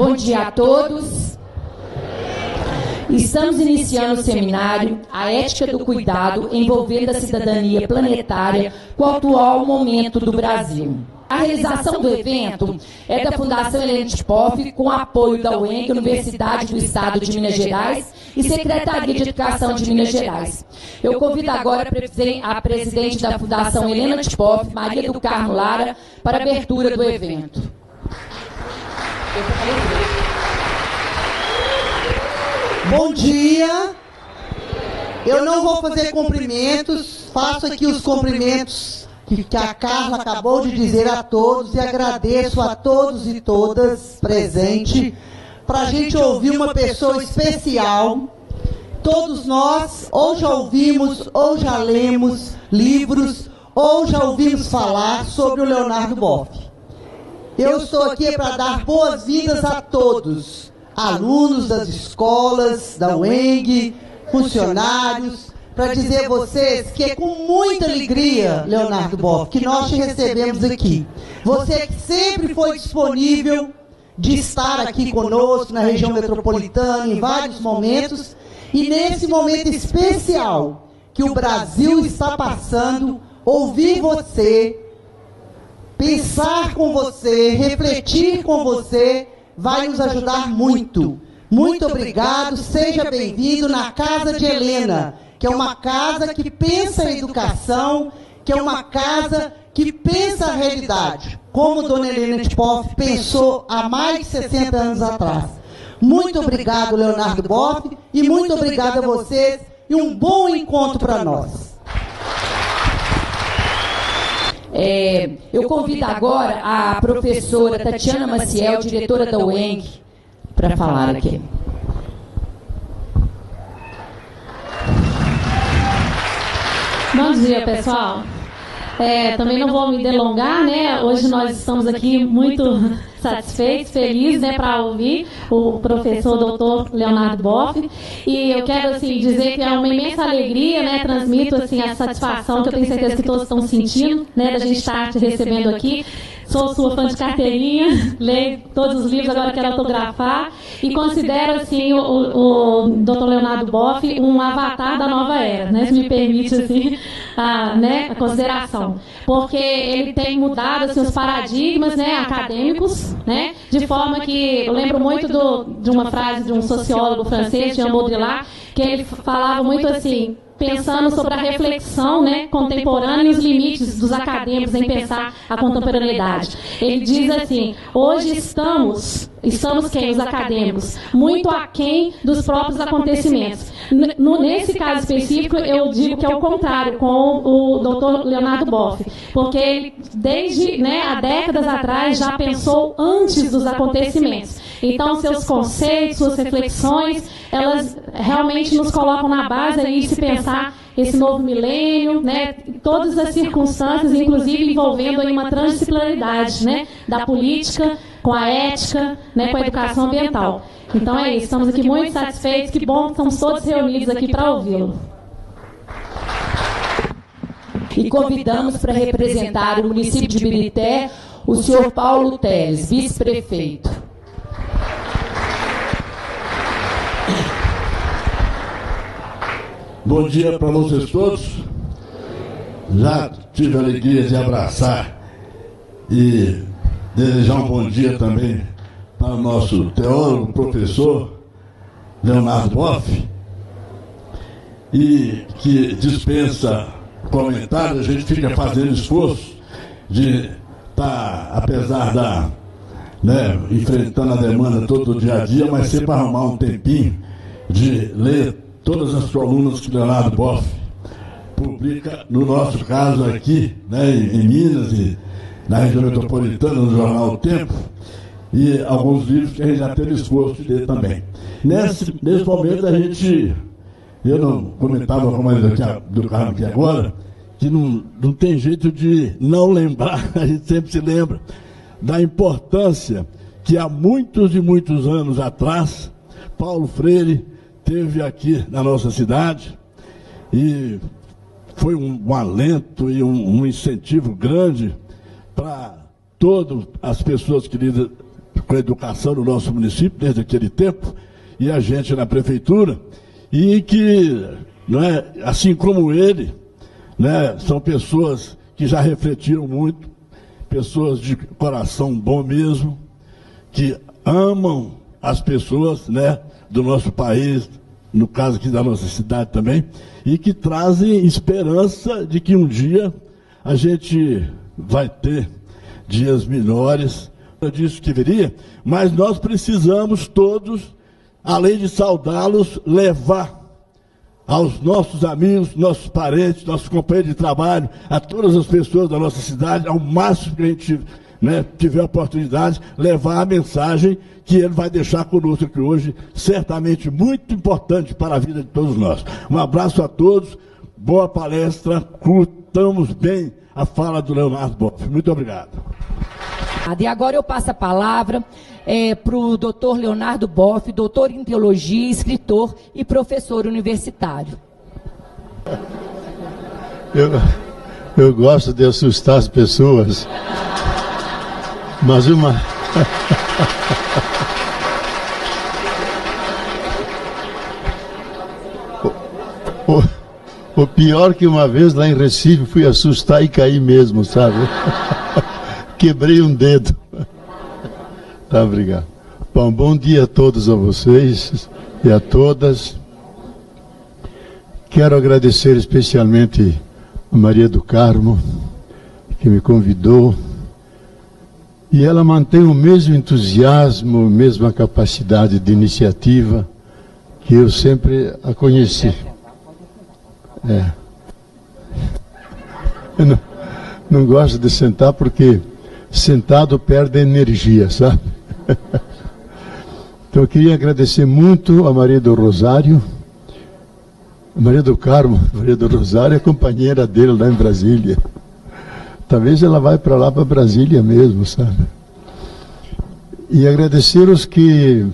Bom dia a todos. Estamos iniciando o seminário A Ética do Cuidado envolvendo a cidadania planetária com o atual momento do Brasil. A realização do evento é da Fundação Helena Tchipov, com apoio da UENG, Universidade do Estado de Minas Gerais e Secretaria de Educação de Minas Gerais. Eu convido agora a presidente da Fundação Helena Tchipov, Maria do Carmo Lara, para a abertura do evento. Bom dia. Eu não vou fazer cumprimentos, faço aqui os cumprimentos que a Carla acabou de dizer a todos e agradeço a todos e todas presentes para a gente ouvir uma pessoa especial. Todos nós ou já ouvimos ou já lemos livros ou já ouvimos falar sobre o Leonardo Boff. Eu estou aqui para dar boas-vindas a todos, alunos das escolas, da UENG, funcionários, para dizer a vocês que é com muita alegria, Leonardo Boff, que nós te recebemos aqui. Você que sempre foi disponível de estar aqui conosco na região metropolitana em vários momentos, e nesse momento especial que o Brasil está passando, ouvir você, pensar com você, refletir com você, vai nos ajudar muito. Muito obrigado, seja bem-vindo na Casa de Helena, que é uma casa que pensa a educação, que é uma casa que pensa a realidade, como Dona Helena Tchipov pensou há mais de 60 anos atrás. Muito obrigado, Leonardo Boff, e muito obrigado a vocês, e um bom encontro para nós. Eu convido agora a professora Tatiana Maciel, diretora da UENG, para falar aqui. Bom dia, pessoal. Também não vou me delongar, né? Hoje nós estamos aqui muito satisfeitos, felizes, né, para ouvir o professor doutor Leonardo Boff. E eu quero, assim, dizer que é uma imensa alegria, né? Transmito, assim, a satisfação que eu tenho certeza que todos estão sentindo, né, da gente estar te recebendo aqui. Sou sua fã de carteirinha, leio todos os livros, agora quero autografar, e considero, assim, o Dr. Leonardo Boff um avatar da nova era, né, se me permite, assim, a consideração. Porque ele tem mudado, assim, os paradigmas, né, acadêmicos, né, de forma que, eu lembro muito de uma frase de um sociólogo francês, Jean Baudrillard, que ele falava muito assim, pensando sobre a reflexão, né, contemporânea e os limites dos acadêmicos em pensar a contemporaneidade. Ele diz assim, hoje estamos quem? Os acadêmicos, muito aquém dos próprios acontecimentos. Nesse caso específico, eu digo que é o contrário, com o Dr. Leonardo Boff, porque ele, desde, né, há décadas atrás, já pensou antes dos acontecimentos. Então, seus conceitos, suas reflexões, elas realmente nos colocam na base aí de se pensar esse novo milênio, né, todas as circunstâncias, inclusive envolvendo aí uma transdisciplinaridade, né, da política com a ética, né, com a educação ambiental. Então é isso, estamos aqui muito satisfeitos, que bom que estamos todos reunidos aqui para ouvi-lo. E convidamos para representar o município de Ibirité o senhor Paulo Teles, vice-prefeito. Bom dia para vocês todos. Já tive a alegria de abraçar e desejar um bom dia também para o nosso teólogo, professor Leonardo Boff, e que dispensa comentário. A gente fica fazendo esforço de estar, apesar da, né, enfrentando a demanda todo o dia a dia, mas sempre arrumar um tempinho de ler todas as colunas que Leonardo Boff publica, no nosso caso aqui, né, em Minas e na região metropolitana, no jornal O Tempo, e alguns livros que a gente já teve esforço de ler também. Nesse momento a gente, eu não comentava com mais do Carmo aqui agora, que não tem jeito de não lembrar, a gente sempre se lembra da importância que há muitos e muitos anos atrás, Paulo Freire teve aqui na nossa cidade, e foi um alento e um incentivo grande para todas as pessoas queridas com a educação no nosso município desde aquele tempo, e a gente na prefeitura, e que, não é, assim como ele, né, são pessoas que já refletiram muito, pessoas de coração bom mesmo, que amam as pessoas, né, do nosso país, no caso aqui da nossa cidade também, e que trazem esperança de que um dia a gente vai ter dias melhores. Eu disse que viria, mas nós precisamos todos, além de saudá-los, levar aos nossos amigos, nossos parentes, nossos companheiros de trabalho, a todas as pessoas da nossa cidade, ao máximo que a gente, né, tiver a oportunidade, levar a mensagem que ele vai deixar conosco aqui hoje, certamente muito importante para a vida de todos nós. Um abraço a todos, boa palestra, curtamos bem a fala do Leonardo Boff. Muito obrigado. E agora eu passo a palavra para o doutor Leonardo Boff, doutor em teologia, escritor e professor universitário. Eu gosto de assustar as pessoas, mas o pior que uma vez lá em Recife fui assustar e caí mesmo, sabe? Quebrei um dedo. Tá, obrigado. Bom dia a todos a vocês e a todas. Quero agradecer especialmente a Maria do Carmo, que me convidou. E ela mantém o mesmo entusiasmo, a mesma capacidade de iniciativa que eu sempre a conheci. Eu não gosto de sentar porque sentado perde energia, sabe? Então eu queria agradecer muito a Maria do Rosário, a Maria do Carmo. Maria do Rosário é companheira dele lá em Brasília. Talvez ela vai para lá, para Brasília mesmo, sabe? E agradecer os que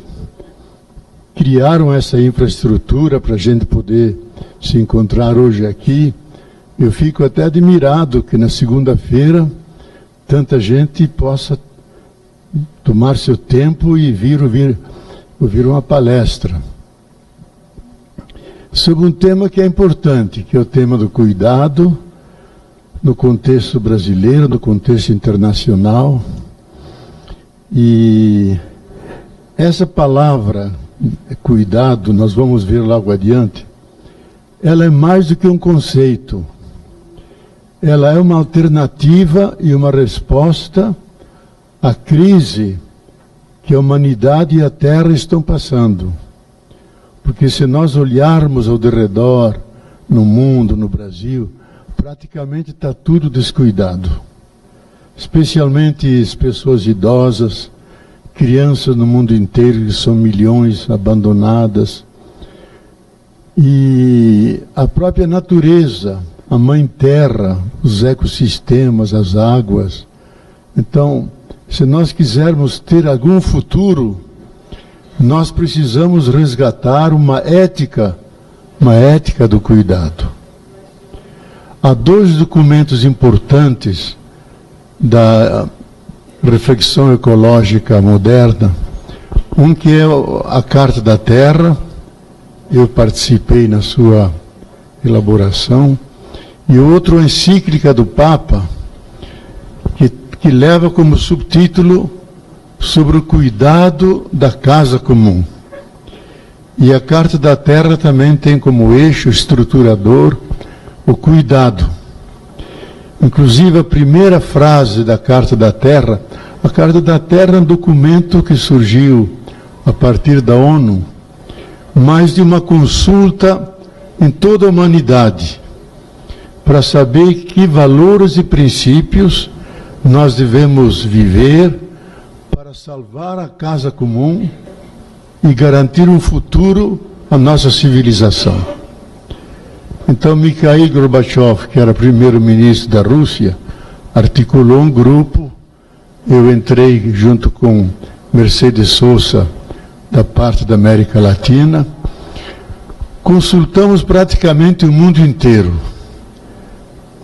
criaram essa infraestrutura para a gente poder se encontrar hoje aqui. Eu fico até admirado que na segunda-feira tanta gente possa tomar seu tempo e ouvir uma palestra sobre um tema que é importante, que é o tema do cuidado, no contexto brasileiro, no contexto internacional. E essa palavra, cuidado, nós vamos ver logo adiante, ela é mais do que um conceito. Ela é uma alternativa e uma resposta à crise que a humanidade e a Terra estão passando. Porque se nós olharmos ao redor, no mundo, no Brasil, praticamente está tudo descuidado. Especialmente as pessoas idosas, crianças no mundo inteiro, que são milhões abandonadas. E a própria natureza, a mãe terra, os ecossistemas, as águas. Então, se nós quisermos ter algum futuro, nós precisamos resgatar uma ética do cuidado. Há dois documentos importantes da reflexão ecológica moderna. Um que é a Carta da Terra, eu participei na sua elaboração, e outro a encíclica do Papa, que leva como subtítulo sobre o cuidado da casa comum. E a Carta da Terra também tem como eixo estruturador o cuidado. Inclusive a primeira frase da Carta da Terra, a Carta da Terra é um documento que surgiu a partir da ONU, mais de uma consulta em toda a humanidade, para saber que valores e princípios nós devemos viver para salvar a casa comum e garantir um futuro à nossa civilização. Então Mikhail Gorbachev, que era primeiro-ministro da Rússia, articulou um grupo. Eu entrei junto com Mercedes Sosa, da parte da América Latina. Consultamos praticamente o mundo inteiro.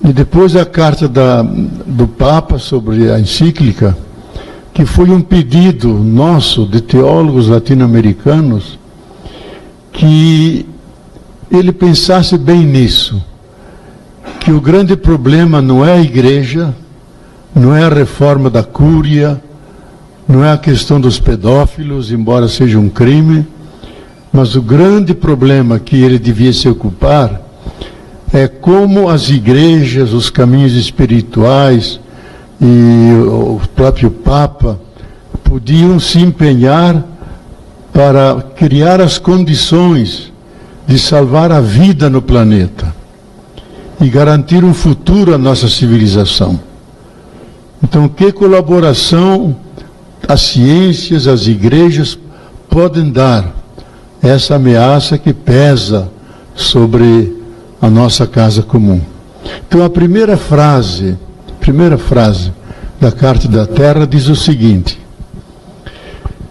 E depois a carta do Papa sobre a encíclica, que foi um pedido nosso, de teólogos latino-americanos, que ele pensasse bem nisso, que o grande problema não é a igreja, não é a reforma da cúria, não é a questão dos pedófilos, embora seja um crime, mas o grande problema que ele devia se ocupar é como as igrejas, os caminhos espirituais e o próprio Papa podiam se empenhar para criar as condições de salvar a vida no planeta e garantir um futuro à nossa civilização. Então, que colaboração as ciências, as igrejas podem dar a essa ameaça que pesa sobre a nossa casa comum? Então, a primeira frase da Carta da Terra diz o seguinte: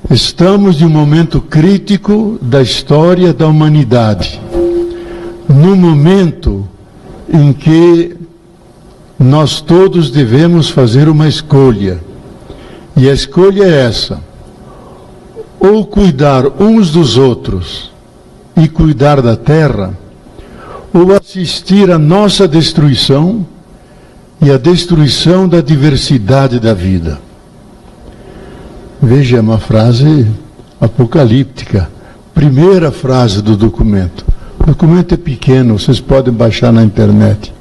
estamos em um momento crítico da história da humanidade, num momento em que nós todos devemos fazer uma escolha, e a escolha é essa: ou cuidar uns dos outros e cuidar da terra, ou assistir à nossa destruição e à destruição da diversidade da vida. Veja, é uma frase apocalíptica, primeira frase do documento. O documento é pequeno, vocês podem baixar na internet.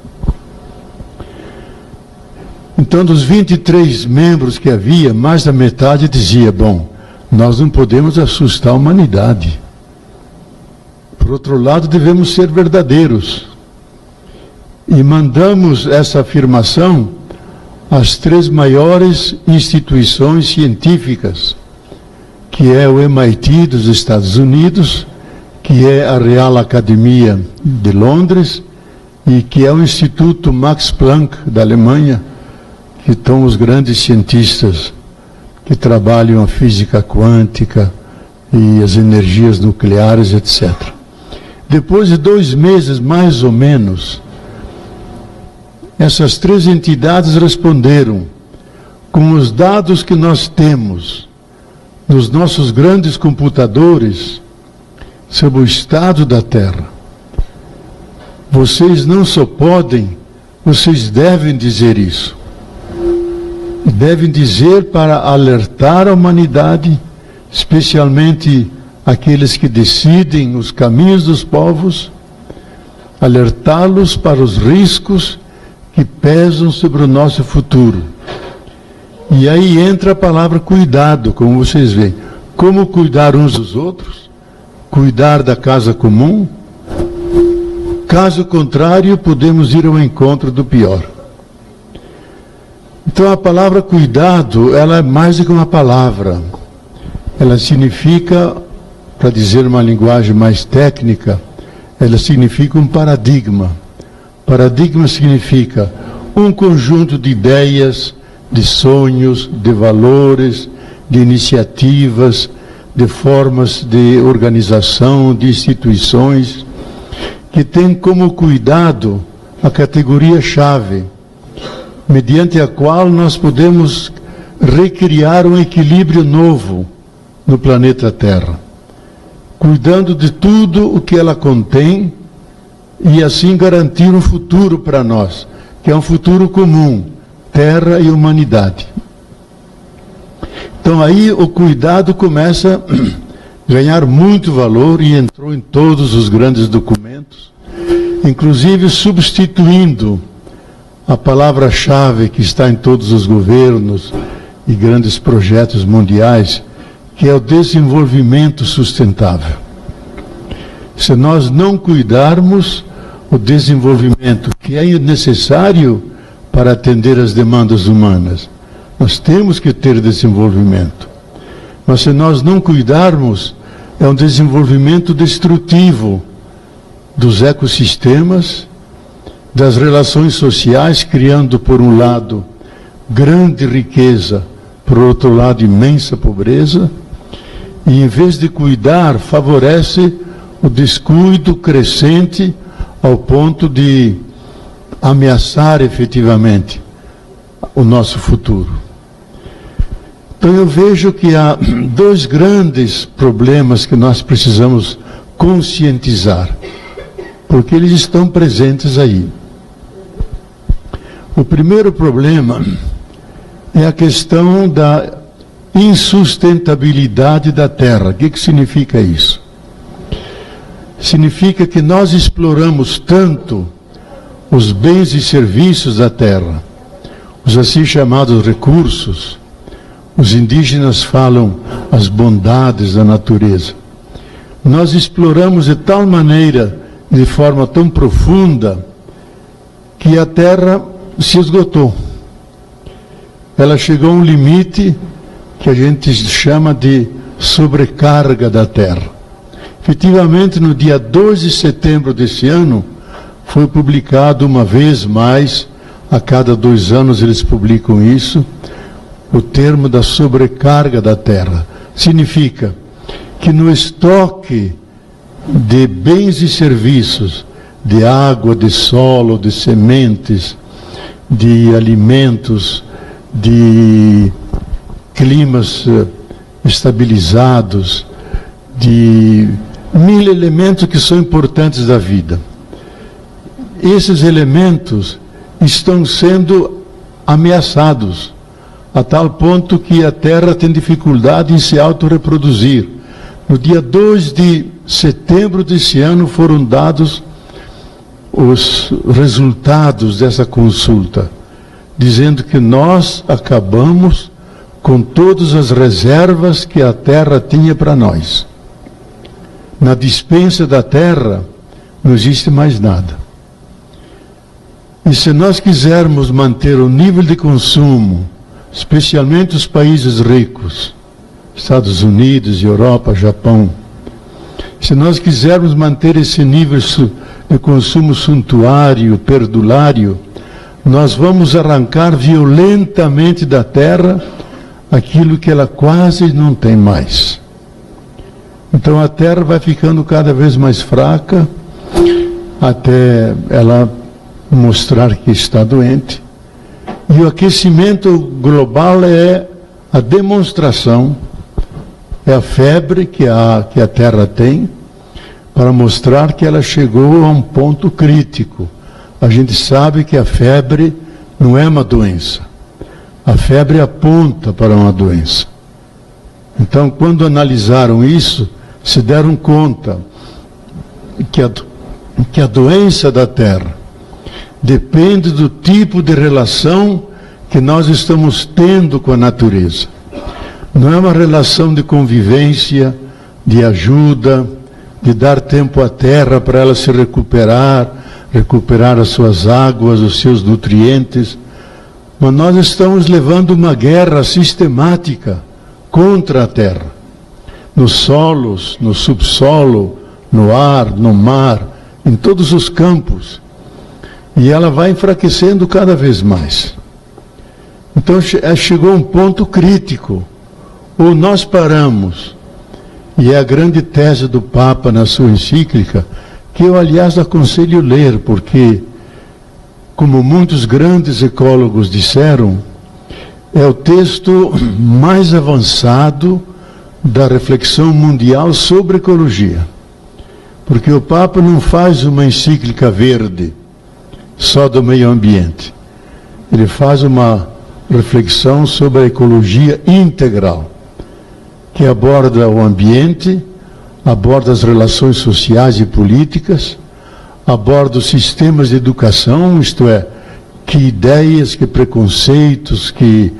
Então, dos 23 membros que havia, mais da metade dizia: bom, nós não podemos assustar a humanidade. Por outro lado, devemos ser verdadeiros. E mandamos essa afirmação às 3 maiores instituições científicas, que é o MIT dos Estados Unidos, que é a Real Academia de Londres e que é o Instituto Max Planck da Alemanha, que estão os grandes cientistas que trabalham a física quântica e as energias nucleares, etc. Depois de 2 meses, mais ou menos, essas 3 entidades responderam com os dados que nós temos nos nossos grandes computadores sobre o estado da Terra. Vocês não só podem, vocês devem dizer isso. Devem dizer para alertar a humanidade, especialmente aqueles que decidem os caminhos dos povos, alertá-los para os riscos que pesam sobre o nosso futuro. E aí entra a palavra cuidado, como vocês veem. Como cuidar uns dos outros? Cuidar da casa comum? Caso contrário, podemos ir ao encontro do pior. Então, a palavra cuidado, ela é mais do que uma palavra. Ela significa, para dizer uma linguagem mais técnica, ela significa um paradigma. Paradigma significa um conjunto de ideias, de sonhos, de valores, de iniciativas, de formas de organização, de instituições, que tem como cuidado a categoria-chave, mediante a qual nós podemos recriar um equilíbrio novo no planeta Terra, cuidando de tudo o que ela contém e assim garantir um futuro para nós, que é um futuro comum, Terra e humanidade. Então aí o cuidado começa a ganhar muito valor e entrou em todos os grandes documentos, inclusive substituindo a palavra-chave que está em todos os governos e grandes projetos mundiais, que é o desenvolvimento sustentável. Se nós não cuidarmos o desenvolvimento que é necessário para atender às demandas humanas, nós temos que ter desenvolvimento. Mas se nós não cuidarmos, é um desenvolvimento destrutivo dos ecossistemas, das relações sociais, criando, por um lado, grande riqueza, por outro lado, imensa pobreza, e em vez de cuidar, favorece o descuido crescente ao ponto de ameaçar efetivamente o nosso futuro. Então eu vejo que há dois grandes problemas que nós precisamos conscientizar, porque eles estão presentes aí. O primeiro problema é a questão da insustentabilidade da terra. O que significa isso? Significa que nós exploramos tanto os bens e serviços da terra, os assim chamados recursos. Os indígenas falam as bondades da natureza. Nós exploramos de tal maneira, de forma tão profunda, que a terra se esgotou. Ela chegou a um limite que a gente chama de sobrecarga da terra. Efetivamente, no dia 2 de setembro desse ano, foi publicado uma vez mais, a cada 2 anos eles publicam isso, o termo da sobrecarga da terra. Significa que no estoque de bens e serviços, de água, de solo, de sementes, de alimentos, de climas estabilizados, de 1000 elementos que são importantes da vida. Esses elementos estão sendo ameaçados, a tal ponto que a Terra tem dificuldade em se autorreproduzir. No dia 2 de setembro desse ano foram dados os resultados dessa consulta, dizendo que nós acabamos com todas as reservas que a Terra tinha para nós. Na despensa da Terra não existe mais nada. E se nós quisermos manter o nível de consumo, especialmente os países ricos, Estados Unidos, Europa, Japão, se nós quisermos manter esse nível de consumo suntuário, perdulário, nós vamos arrancar violentamente da terra aquilo que ela quase não tem mais. Então a terra vai ficando cada vez mais fraca, até ela mostrar que está doente. E o aquecimento global é a demonstração, é a febre que a Terra tem, para mostrar que ela chegou a um ponto crítico. A gente sabe que a febre não é uma doença. A febre aponta para uma doença. Então, quando analisaram isso, se deram conta que a doença da Terra depende do tipo de relação que nós estamos tendo com a natureza. Não é uma relação de convivência, de ajuda, de dar tempo à terra para ela se recuperar as suas águas, os seus nutrientes. Mas nós estamos levando uma guerra sistemática contra a terra. Nos solos, no subsolo, no ar, no mar, em todos os campos. E ela vai enfraquecendo cada vez mais. Então chegou um ponto crítico. Ou nós paramos, e é a grande tese do Papa na sua encíclica, que eu, aliás, aconselho ler, porque, como muitos grandes ecólogos disseram, é o texto mais avançado da reflexão mundial sobre ecologia. Porque o Papa não faz uma encíclica verde, só do meio ambiente. Ele faz uma reflexão sobre a ecologia integral, que aborda o ambiente, aborda as relações sociais e políticas, aborda os sistemas de educação, isto é, que ideias, que preconceitos, que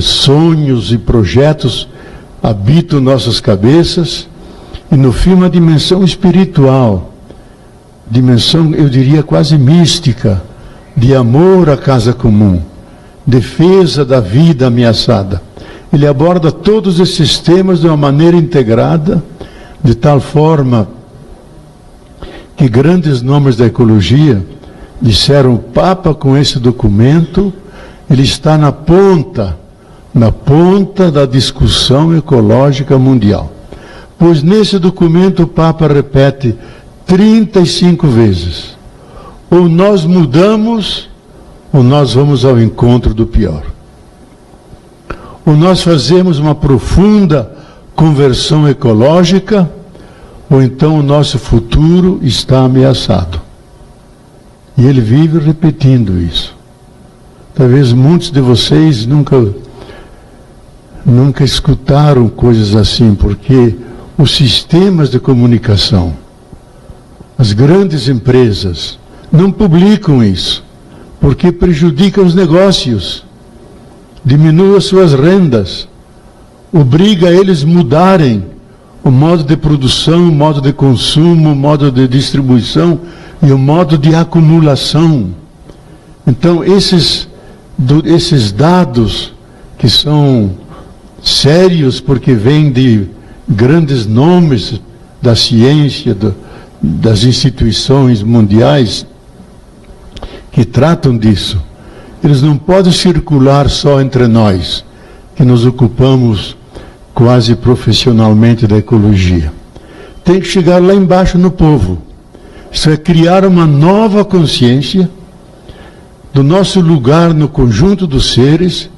sonhos e projetos habitam nossas cabeças, e no fim uma dimensão espiritual, dimensão, eu diria, quase mística, de amor à casa comum, defesa da vida ameaçada. Ele aborda todos esses temas de uma maneira integrada, de tal forma que grandes nomes da ecologia disseram: o Papa, com esse documento, ele está na ponta da discussão ecológica mundial. Pois nesse documento o Papa repete 35 vezes: ou nós mudamos, ou nós vamos ao encontro do pior. ou nós fazemos uma profunda conversão ecológica, ou então o nosso futuro está ameaçado. E ele vive repetindo isso. Talvez muitos de vocês nunca escutaram coisas assim, porque os sistemas de comunicação, as grandes empresas, não publicam isso, porque prejudicam os negócios, diminui as suas rendas, obriga eles a mudarem o modo de produção, o modo de consumo, o modo de distribuição e o modo de acumulação. Então, esses dados que são sérios, porque vêm de grandes nomes da ciência, das instituições mundiais que tratam disso, eles não podem circular só entre nós, que nos ocupamos quase profissionalmente da ecologia. Tem que chegar lá embaixo no povo. Isso é criar uma nova consciência do nosso lugar no conjunto dos seres,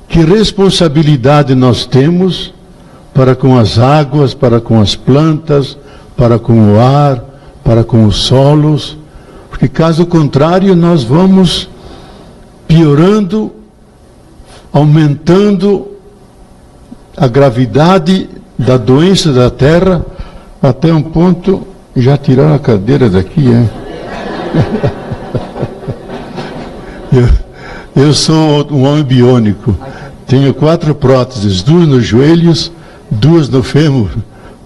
que responsabilidade nós temos para com as águas, para com as plantas, para com o ar, para com os solos, porque caso contrário nós vamos piorando, aumentando a gravidade da doença da Terra, até um ponto. Já tiraram a cadeira daqui, hein? Eu sou um homem biônico. Tenho 4 próteses, 2 nos joelhos, 2 no fêmur.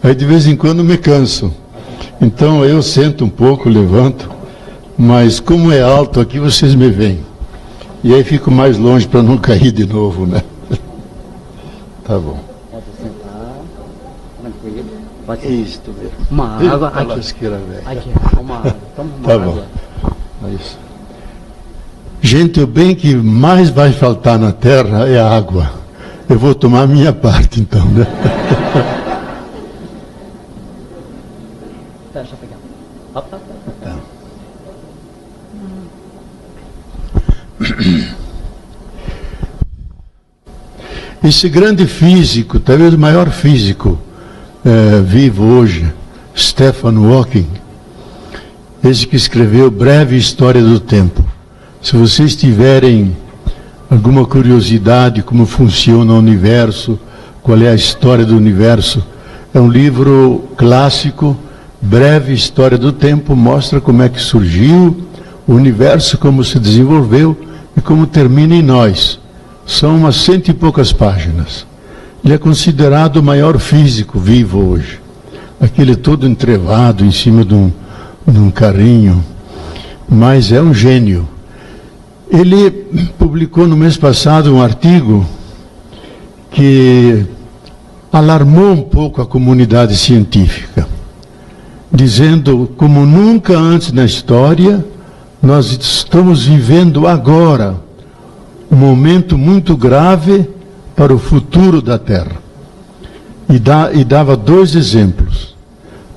Aí de vez em quando me canso. Então eu sento um pouco, levanto, mas como é alto aqui, vocês me veem. E aí fico mais longe para não cair de novo, né? Tá bom. Pode sentar, tranquilo. Pode Isto, uma água aqui. Aqui, uma água. Toma uma água. É isso. Gente, o bem que mais vai faltar na terra é a água. Eu vou tomar a minha parte, então, né? Deixa eu pegar. Opa. Tá. Esse grande físico, talvez o maior físico vivo hoje, Stephen Hawking, esse que escreveu Breve História do Tempo. Se vocês tiverem alguma curiosidade como funciona o universo, qual é a história do universo, é um livro clássico, Breve História do Tempo, mostra como é que surgiu o universo, como se desenvolveu e como termina em nós. São umas 100 e poucas páginas. Ele é considerado o maior físico vivo hoje. Aquele todo entrevado em cima de um carrinho, mas é um gênio. Ele publicou no mês passado um artigo que alarmou um pouco a comunidade científica, dizendo como nunca antes na história nós estamos vivendo agora um momento muito grave para o futuro da Terra. E dava 2 exemplos.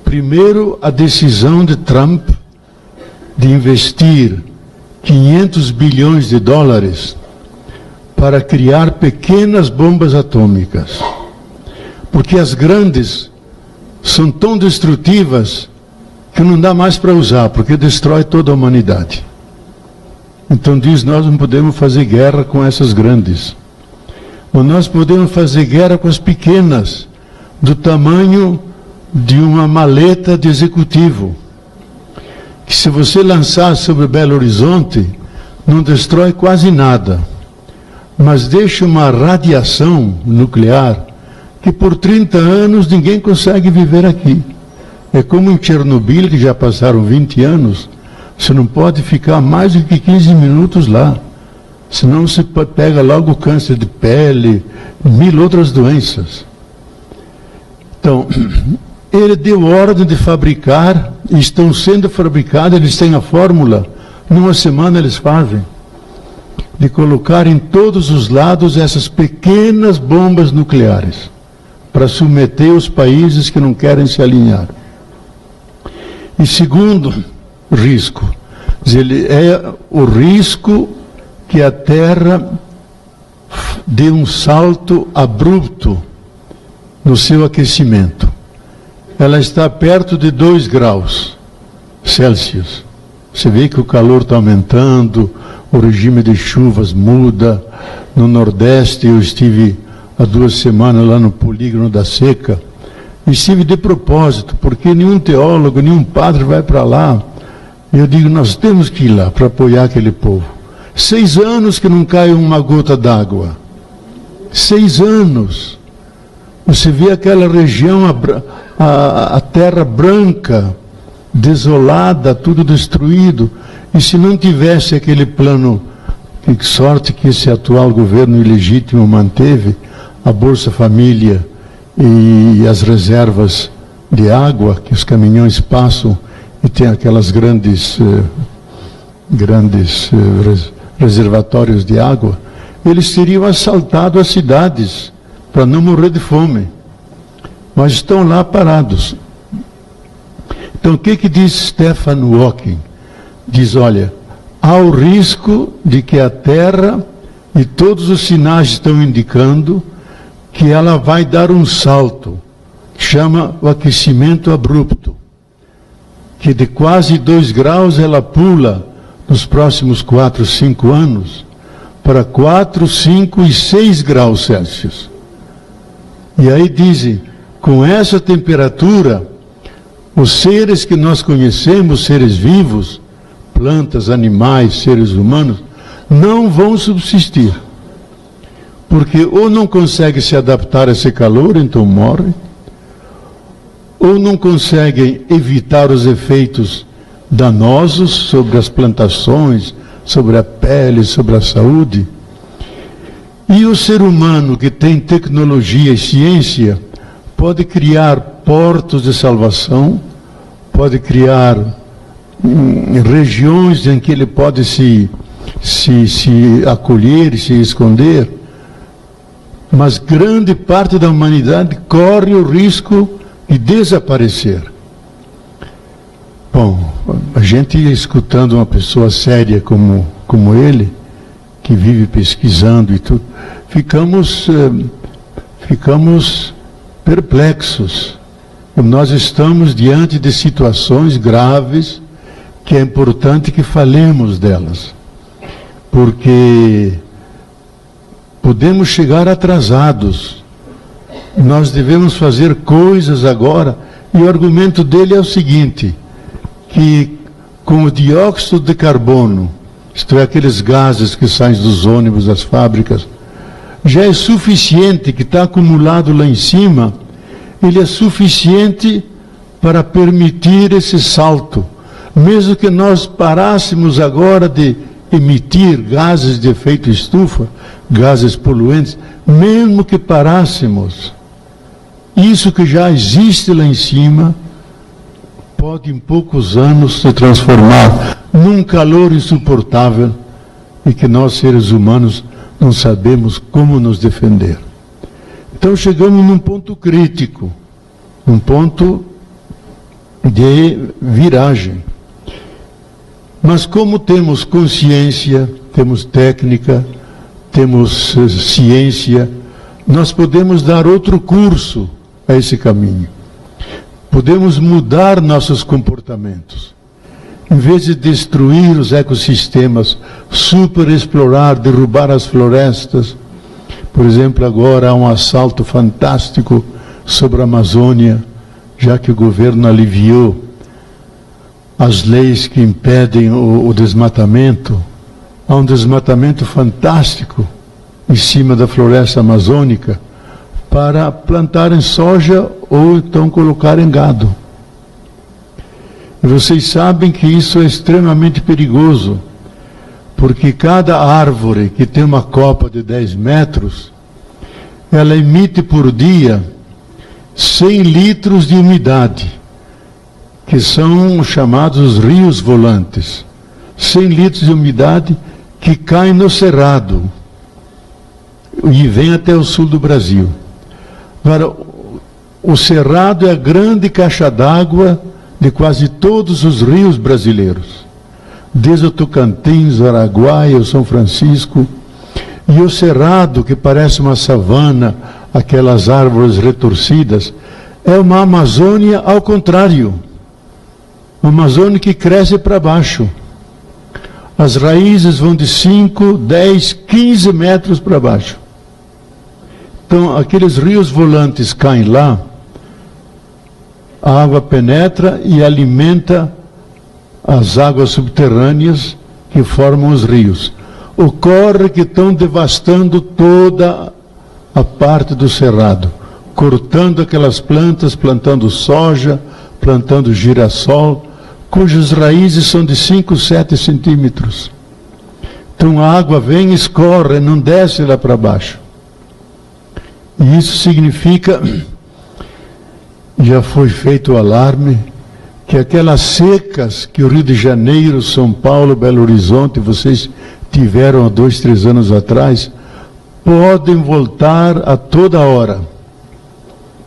Primeiro, a decisão de Trump de investir 500 bilhões de dólares para criar pequenas bombas atômicas. Porque as grandes são tão destrutivas que não dá mais para usar, porque destrói toda a humanidade. Então diz, nós não podemos fazer guerra com essas grandes. Mas nós podemos fazer guerra com as pequenas, do tamanho de uma maleta de executivo. Que se você lançar sobre Belo Horizonte, não destrói quase nada, mas deixa uma radiação nuclear que por 30 anos ninguém consegue viver aqui. É como em Chernobyl, que já passaram 20 anos, você não pode ficar mais do que 15 minutos lá, senão você pega logo câncer de pele, 1000 outras doenças. Então, ele deu ordem de fabricar, e estão sendo fabricados, eles têm a fórmula, numa semana eles fazem, de colocar em todos os lados essas pequenas bombas nucleares, para submeter os países que não querem se alinhar. E segundo risco, é o risco que a Terra deu um salto abrupto no seu aquecimento. Ela está perto de 2 graus Celsius. Você vê que o calor está aumentando, o regime de chuvas muda. No Nordeste, eu estive há 2 semanas lá no polígono da seca. Estive de propósito, porque nenhum teólogo, nenhum padre vai para lá. Eu digo, nós temos que ir lá para apoiar aquele povo. 6 anos que não cai uma gota d'água. 6 anos. Você vê aquela região, a terra branca, desolada, tudo destruído. E se não tivesse aquele plano, que sorte que esse atual governo ilegítimo manteve, a Bolsa Família e as reservas de água que os caminhões passam e tem aquelas grandes reservatórios de água, eles teriam assaltado as cidades para não morrer de fome. Mas estão lá parados. Então o que diz Stephen Hawking? Diz, olha, há o risco de que a Terra, e todos os sinais estão indicando, que ela vai dar um salto, que chama o aquecimento abrupto, que de quase 2 graus ela pula nos próximos 4, 5 anos para 4, 5 e 6 graus Celsius. E aí dizem, com essa temperatura, os seres que nós conhecemos, seres vivos, plantas, animais, seres humanos, não vão subsistir. Porque ou não conseguem se adaptar a esse calor, então morrem, ou não conseguem evitar os efeitos danosos sobre as plantações, sobre a pele, sobre a saúde. E o ser humano que tem tecnologia e ciência pode criar portos de salvação, pode criar regiões em que ele pode se acolher e se esconder, mas grande parte da humanidade corre o risco de desaparecer. Bom, a gente escutando uma pessoa séria como ele, que vive pesquisando e tudo, ficamos perplexos. Nós estamos diante de situações graves que é importante que falemos delas, porque podemos chegar atrasados. Nós devemos fazer coisas agora, e o argumento dele é o seguinte, que com o dióxido de carbono, isto é, aqueles gases que saem dos ônibus, das fábricas, já é suficiente, que está acumulado lá em cima, ele é suficiente para permitir esse salto. Mesmo que nós parássemos agora de emitir gases de efeito estufa, gases poluentes, mesmo que parássemos, isso que já existe lá em cima, pode em poucos anos se transformar num calor insuportável e que nós, seres humanos, não sabemos como nos defender. Então chegamos num ponto crítico, num ponto de viragem. Mas como temos consciência, temos técnica, temos ciência, nós podemos dar outro curso a esse caminho. Podemos mudar nossos comportamentos. Em vez de destruir os ecossistemas, superexplorar, derrubar as florestas. Por exemplo, agora há um assalto fantástico sobre a Amazônia, já que o governo aliviou as leis que impedem o desmatamento. Há um desmatamento fantástico em cima da floresta amazônica para plantarem soja ou então colocarem gado. E vocês sabem que isso é extremamente perigoso, porque cada árvore que tem uma copa de 10 metros, ela emite por dia 100 litros de umidade, que são chamados rios volantes. 100 litros de umidade que caem no cerrado e vem até o sul do Brasil. Agora, o cerrado é a grande caixa d'água de quase todos os rios brasileiros, desde o Tocantins, o Araguaia, o São Francisco. E o cerrado, que parece uma savana, aquelas árvores retorcidas, é uma Amazônia ao contrário. Uma Amazônia que cresce para baixo. As raízes vão de 5, 10, 15 metros para baixo. Então, aqueles rios volantes caem lá, a água penetra e alimenta as águas subterrâneas que formam os rios. Ocorre que estão devastando toda a parte do cerrado, cortando aquelas plantas, plantando soja, plantando girassol, cujas raízes são de 5, 7 centímetros. Então a água vem e escorre, não desce lá para baixo. E isso significa, já foi feito o alarme, que aquelas secas que o Rio de Janeiro, São Paulo, Belo Horizonte, vocês tiveram há 2, 3 anos atrás, podem voltar a toda hora,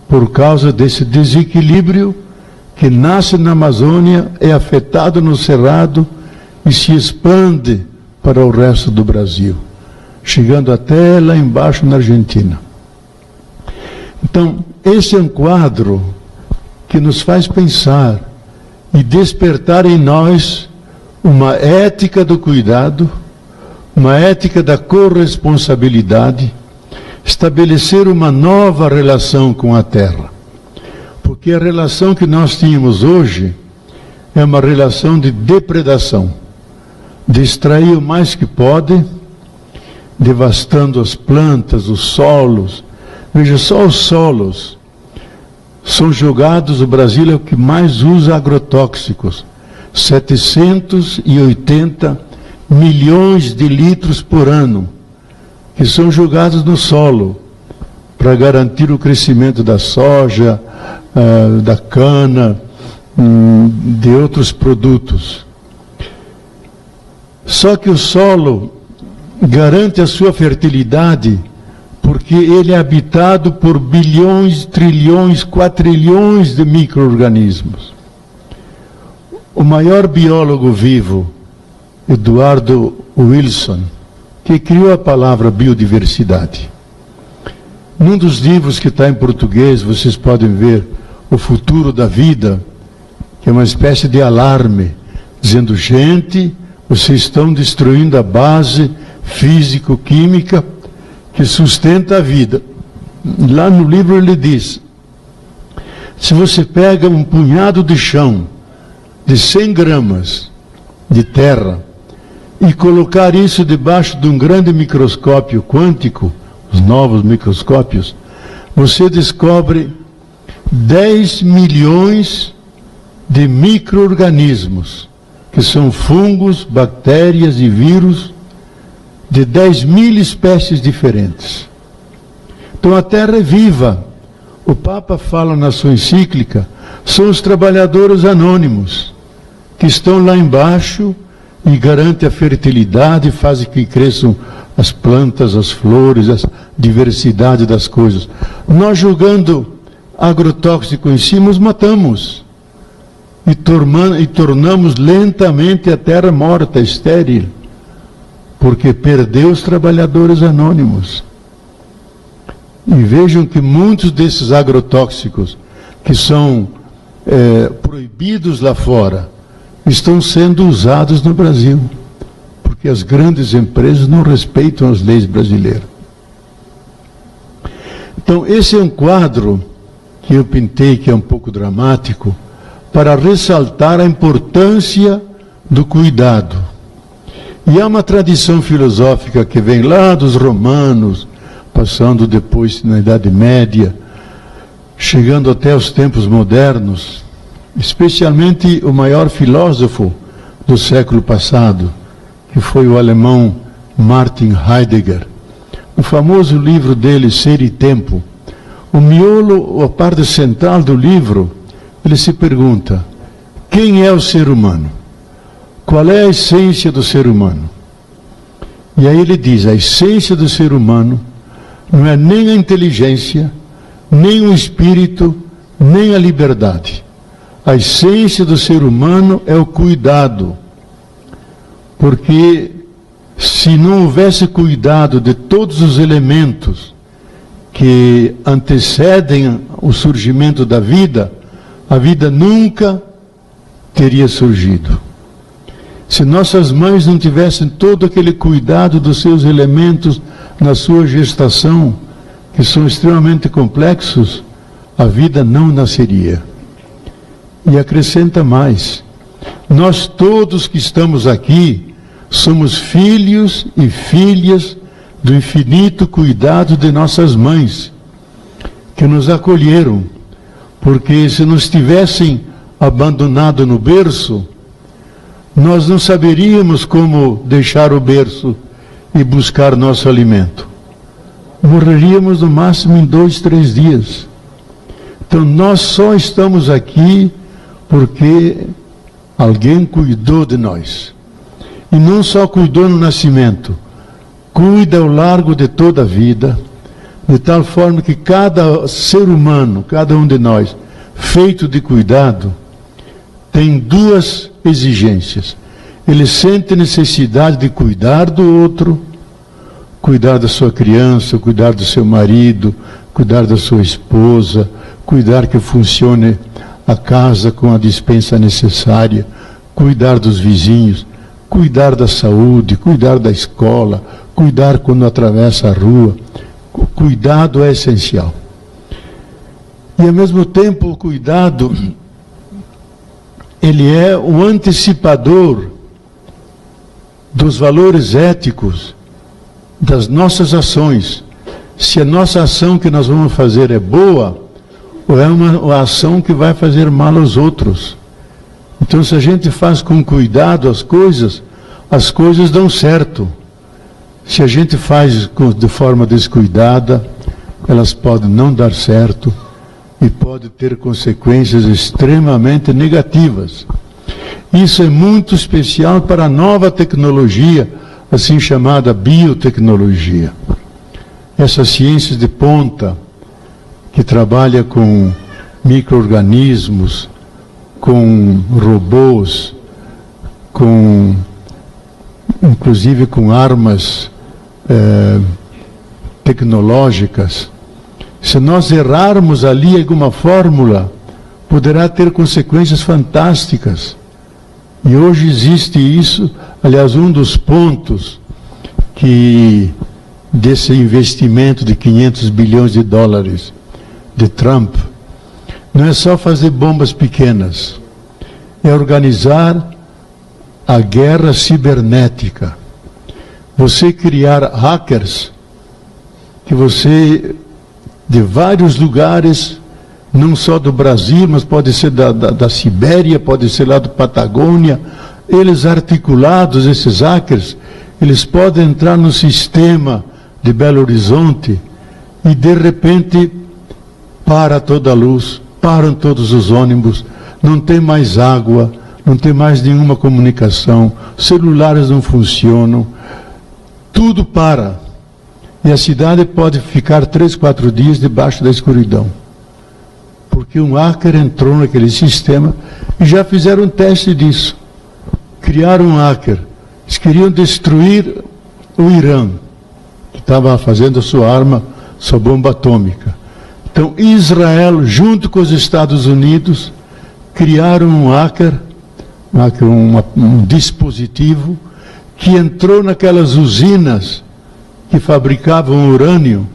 por causa desse desequilíbrio que nasce na Amazônia, é afetado no Cerrado e se expande para o resto do Brasil, chegando até lá embaixo na Argentina. Então, esse é um quadro que nos faz pensar e despertar em nós uma ética do cuidado, uma ética da corresponsabilidade, estabelecer uma nova relação com a terra. Porque a relação que nós tínhamos hoje é uma relação de depredação, de extrair o mais que pode, devastando as plantas, os solos. Veja, só os solos são jogados, o Brasil é o que mais usa agrotóxicos, 780 milhões de litros por ano, que são jogados no solo, para garantir o crescimento da soja, da cana, de outros produtos. Só que o solo garante a sua fertilidade, porque ele é habitado por bilhões, trilhões, quatrilhões de micro-organismos. O maior biólogo vivo, Eduardo Wilson, que criou a palavra biodiversidade. Num dos livros que está em português, vocês podem ver O Futuro da Vida, que é uma espécie de alarme, dizendo, gente, vocês estão destruindo a base físico-química que sustenta a vida. Lá no livro ele diz, se você pega um punhado de chão de 100 gramas de terra e colocar isso debaixo de um grande microscópio quântico, os novos microscópios, você descobre 10 milhões de micro-organismos, que são fungos, bactérias e vírus, de 10.000 espécies diferentes. Então a Terra é viva. O Papa fala na sua encíclica, são os trabalhadores anônimos, que estão lá embaixo e garantem a fertilidade, fazem que cresçam as plantas, as flores, a diversidade das coisas. Nós jogando agrotóxico em cima, os matamos. E tornamos lentamente a terra morta, estéril. Porque perdeu os trabalhadores anônimos. E vejam que muitos desses agrotóxicos, que são proibidos lá fora, estão sendo usados no Brasil. Porque as grandes empresas não respeitam as leis brasileiras. Então, esse é um quadro que eu pintei, que é um pouco dramático, para ressaltar a importância do cuidado. E há uma tradição filosófica que vem lá dos romanos, passando depois na Idade Média, chegando até os tempos modernos, especialmente o maior filósofo do século passado, que foi o alemão Martin Heidegger. O famoso livro dele, Ser e Tempo. O miolo, a parte central do livro, ele se pergunta, quem é o ser humano? Qual é a essência do ser humano? E aí ele diz, a essência do ser humano não é nem a inteligência, nem o espírito, nem a liberdade. A essência do ser humano é o cuidado. Porque se não houvesse cuidado de todos os elementos que antecedem o surgimento da vida, a vida nunca teria surgido. Se nossas mães não tivessem todo aquele cuidado dos seus elementos na sua gestação, que são extremamente complexos, a vida não nasceria. E acrescenta mais: nós todos que estamos aqui somos filhos e filhas do infinito cuidado de nossas mães, que nos acolheram, porque se nos tivessem abandonado no berço, nós não saberíamos como deixar o berço e buscar nosso alimento. Morreríamos no máximo em 2, 3 dias. Então nós só estamos aqui porque alguém cuidou de nós. E não só cuidou no nascimento, cuida ao largo de toda a vida, de tal forma que cada ser humano, cada um de nós, feito de cuidado, tem 2 exigências. Ele sente necessidade de cuidar do outro, cuidar da sua criança, cuidar do seu marido, cuidar da sua esposa, cuidar que funcione a casa com a despensa necessária, cuidar dos vizinhos, cuidar da saúde, cuidar da escola, cuidar quando atravessa a rua. O cuidado é essencial. E ao mesmo tempo o cuidado, ele é o antecipador dos valores éticos das nossas ações. Se a nossa ação que nós vamos fazer é boa, ou é uma ação que vai fazer mal aos outros. Então, se a gente faz com cuidado as coisas dão certo. Se a gente faz de forma descuidada, elas podem não dar certo e podem ter consequências extremamente negativas. Isso é muito especial para a nova tecnologia, assim chamada biotecnologia. Essas ciências de ponta, que trabalha com micro-organismos, com robôs, inclusive com armas tecnológicas. Se nós errarmos ali alguma fórmula, poderá ter consequências fantásticas. E hoje existe isso. Aliás, um dos pontos desse investimento de 500 bilhões de dólares de Trump, não é só fazer bombas pequenas, é organizar a guerra cibernética. Você criar hackers, que você, de vários lugares, não só do Brasil, mas pode ser da Sibéria, pode ser lá do Patagônia, eles articulados, esses hackers, eles podem entrar no sistema de Belo Horizonte e de repente para toda a luz, param todos os ônibus, não tem mais água, não tem mais nenhuma comunicação, celulares não funcionam, tudo para. E a cidade pode ficar 3, 4 dias debaixo da escuridão. Porque um hacker entrou naquele sistema e já fizeram um teste disso. Criaram um hacker. Eles queriam destruir o Irã, que estava fazendo a sua arma, sua bomba atômica. Então, Israel, junto com os Estados Unidos, criaram um hacker, um dispositivo, que entrou naquelas usinas que fabricavam urânio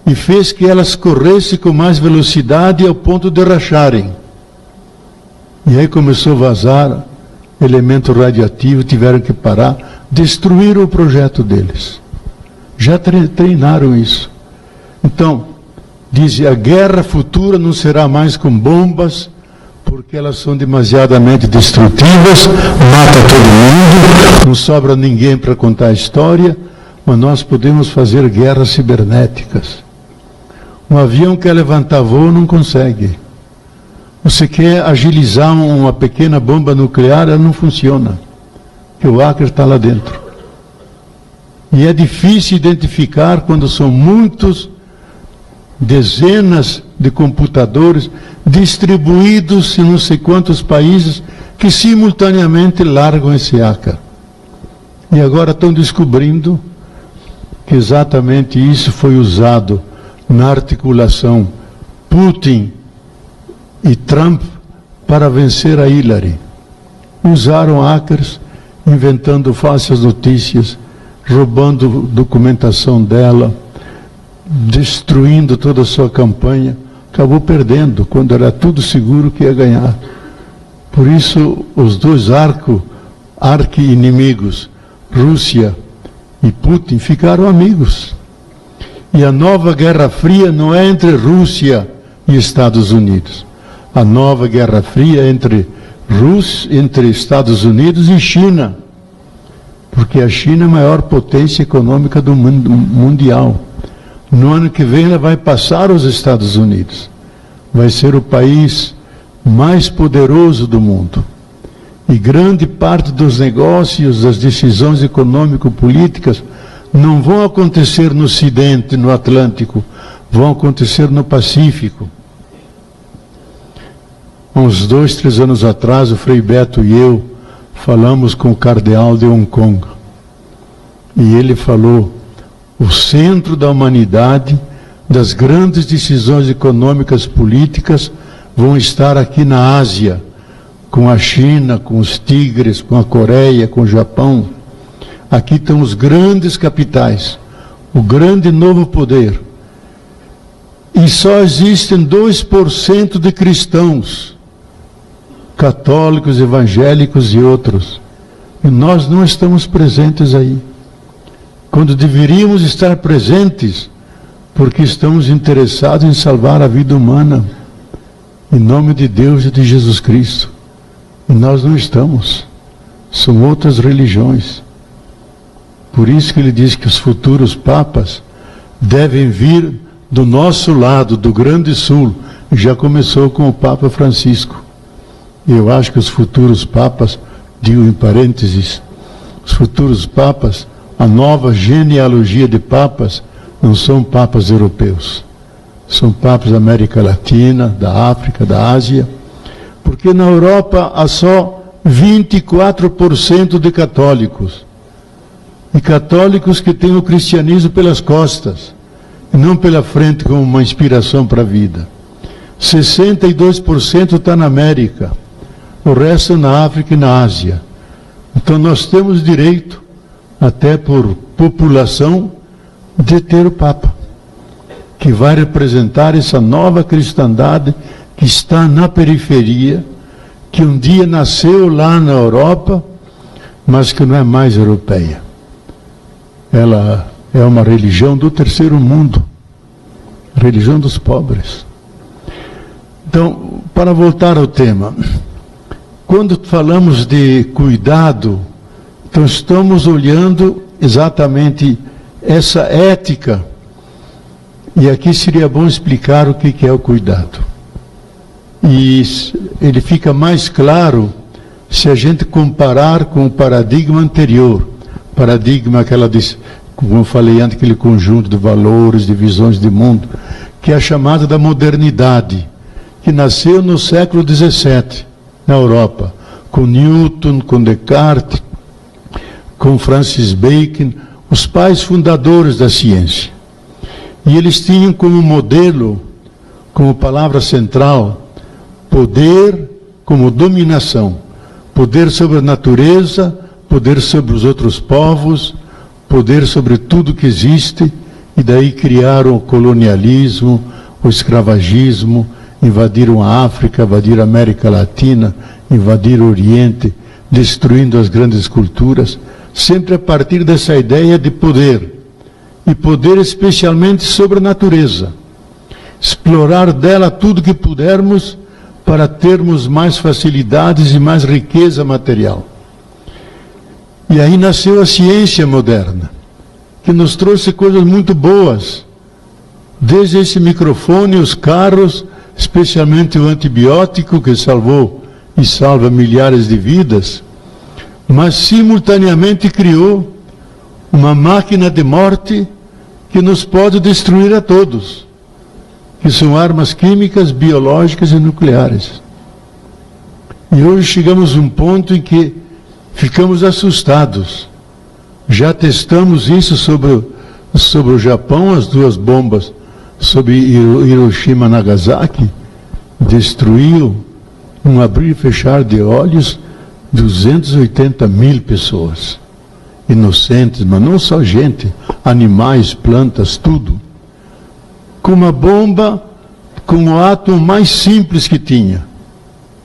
e fez que elas corressem com mais velocidade ao ponto de racharem. E aí começou a vazar elemento radioativo, tiveram que parar, destruíram o projeto deles. Já treinaram isso. Então, diz, a guerra futura não será mais com bombas, porque elas são demasiadamente destrutivas, mata todo mundo, não sobra ninguém para contar a história, mas nós podemos fazer guerras cibernéticas. Um avião que quer levantar voo não consegue. Você quer agilizar uma pequena bomba nuclear, ela não funciona, porque o hacker está lá dentro. E é difícil identificar quando são muitos, dezenas de computadores distribuídos em não sei quantos países que simultaneamente largam esse hacker. E agora estão descobrindo que exatamente isso foi usado na articulação Putin e Trump para vencer a Hillary. Usaram hackers, inventando falsas notícias, roubando documentação dela, destruindo toda a sua campanha. Acabou perdendo, quando era tudo seguro que ia ganhar. Por isso, os dois arqui-inimigos, Rússia e Putin, ficaram amigos. E a nova Guerra Fria não é entre Rússia e Estados Unidos. A nova Guerra Fria é entre Estados Unidos e China. Porque a China é a maior potência econômica do mundo mundial. No ano que vem ela vai passar os Estados Unidos. Vai ser o país mais poderoso do mundo. E grande parte dos negócios, das decisões econômico-políticas, não vão acontecer no Ocidente, no Atlântico, vão acontecer no Pacífico. Uns 2, 3 anos atrás, o Frei Beto e eu falamos com o cardeal de Hong Kong. E ele falou: o centro da humanidade, das grandes decisões econômicas políticas, vão estar aqui na Ásia, com a China, com os tigres, com a Coreia, com o Japão. Aqui estão os grandes capitais, o grande novo poder. E só existem 2% de cristãos, católicos, evangélicos e outros. E nós não estamos presentes aí. Quando deveríamos estar presentes, porque estamos interessados em salvar a vida humana, em nome de Deus e de Jesus Cristo. E nós não estamos. São outras religiões. Por isso que ele diz que os futuros papas devem vir do nosso lado, do Grande Sul. Já começou com o Papa Francisco. E eu acho que os futuros papas, digo em parênteses, os futuros papas, a nova genealogia de papas, não são papas europeus. São papas da América Latina, da África, da Ásia. Porque na Europa há só 24% de católicos. E católicos que têm o cristianismo pelas costas, e não pela frente como uma inspiração para a vida. 62% está na América, o resto na África e na Ásia. Então nós temos direito, até por população, de ter o Papa, que vai representar essa nova cristandade que está na periferia, que um dia nasceu lá na Europa, mas que não é mais europeia. Ela é uma religião do terceiro mundo, religião dos pobres. Então, para voltar ao tema, quando falamos de cuidado, então estamos olhando exatamente essa ética, e aqui seria bom explicar o que é o cuidado. E ele fica mais claro se a gente comparar com o paradigma anterior, paradigma como eu falei antes, aquele conjunto de valores, de visões de mundo, que é a chamada da modernidade, que nasceu no século XVII, na Europa, com Newton, com Descartes, com Francis Bacon, os pais fundadores da ciência. E eles tinham como modelo, como palavra central, poder como dominação, poder sobre a natureza, poder sobre os outros povos, poder sobre tudo que existe, e daí criaram o colonialismo, o escravagismo, invadiram a África, invadiram a América Latina, invadiram o Oriente, destruindo as grandes culturas, sempre a partir dessa ideia de poder, e poder especialmente sobre a natureza, explorar dela tudo que pudermos para termos mais facilidades e mais riqueza material. E aí nasceu a ciência moderna, que nos trouxe coisas muito boas, desde esse microfone, os carros, especialmente o antibiótico, que salvou e salva milhares de vidas, mas simultaneamente criou uma máquina de morte que nos pode destruir a todos, que são armas químicas, biológicas e nucleares. E hoje chegamos a um ponto em que ficamos assustados, Já testamos isso sobre o Japão, as 2 bombas sobre Hiroshima e Nagasaki, destruiu, num abrir e fechar de olhos, 280 mil pessoas. Inocentes, mas não só gente, animais, plantas, tudo. Com uma bomba, com o átomo mais simples que tinha.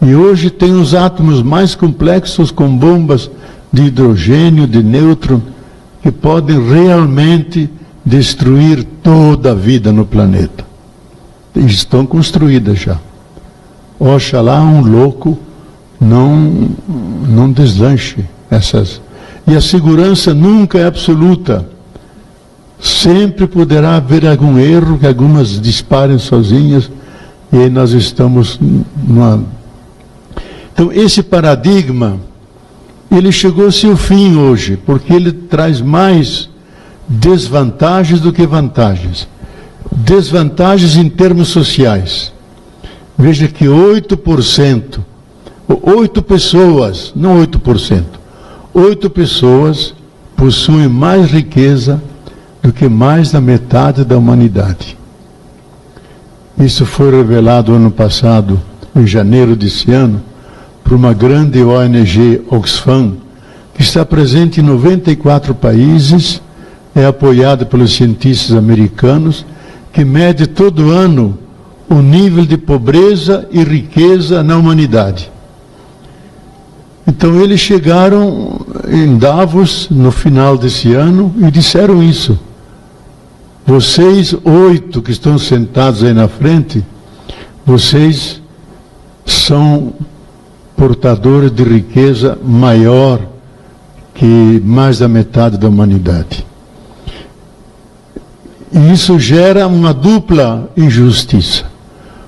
E hoje tem os átomos mais complexos, com bombas de hidrogênio, de nêutron, que podem realmente destruir toda a vida no planeta. E estão construídas já. Oxalá um louco não deslanche essas. E a segurança nunca é absoluta. Sempre poderá haver algum erro, que algumas disparem sozinhas, e aí nós estamos numa... Então, esse paradigma, ele chegou ao seu fim hoje, porque ele traz mais desvantagens do que vantagens. Desvantagens em termos sociais. Veja que 8%, 8 pessoas, não 8%, 8 pessoas possuem mais riqueza do que mais da metade da humanidade. Isso foi revelado ano passado, em janeiro desse ano, por uma grande ONG, Oxfam, que está presente em 94 países, é apoiada pelos cientistas americanos, que mede todo ano o nível de pobreza e riqueza na humanidade. Então eles chegaram em Davos no final desse ano e disseram isso. Vocês 8 que estão sentados aí na frente, vocês são portadores de riqueza maior que mais da metade da humanidade. E isso gera uma dupla injustiça.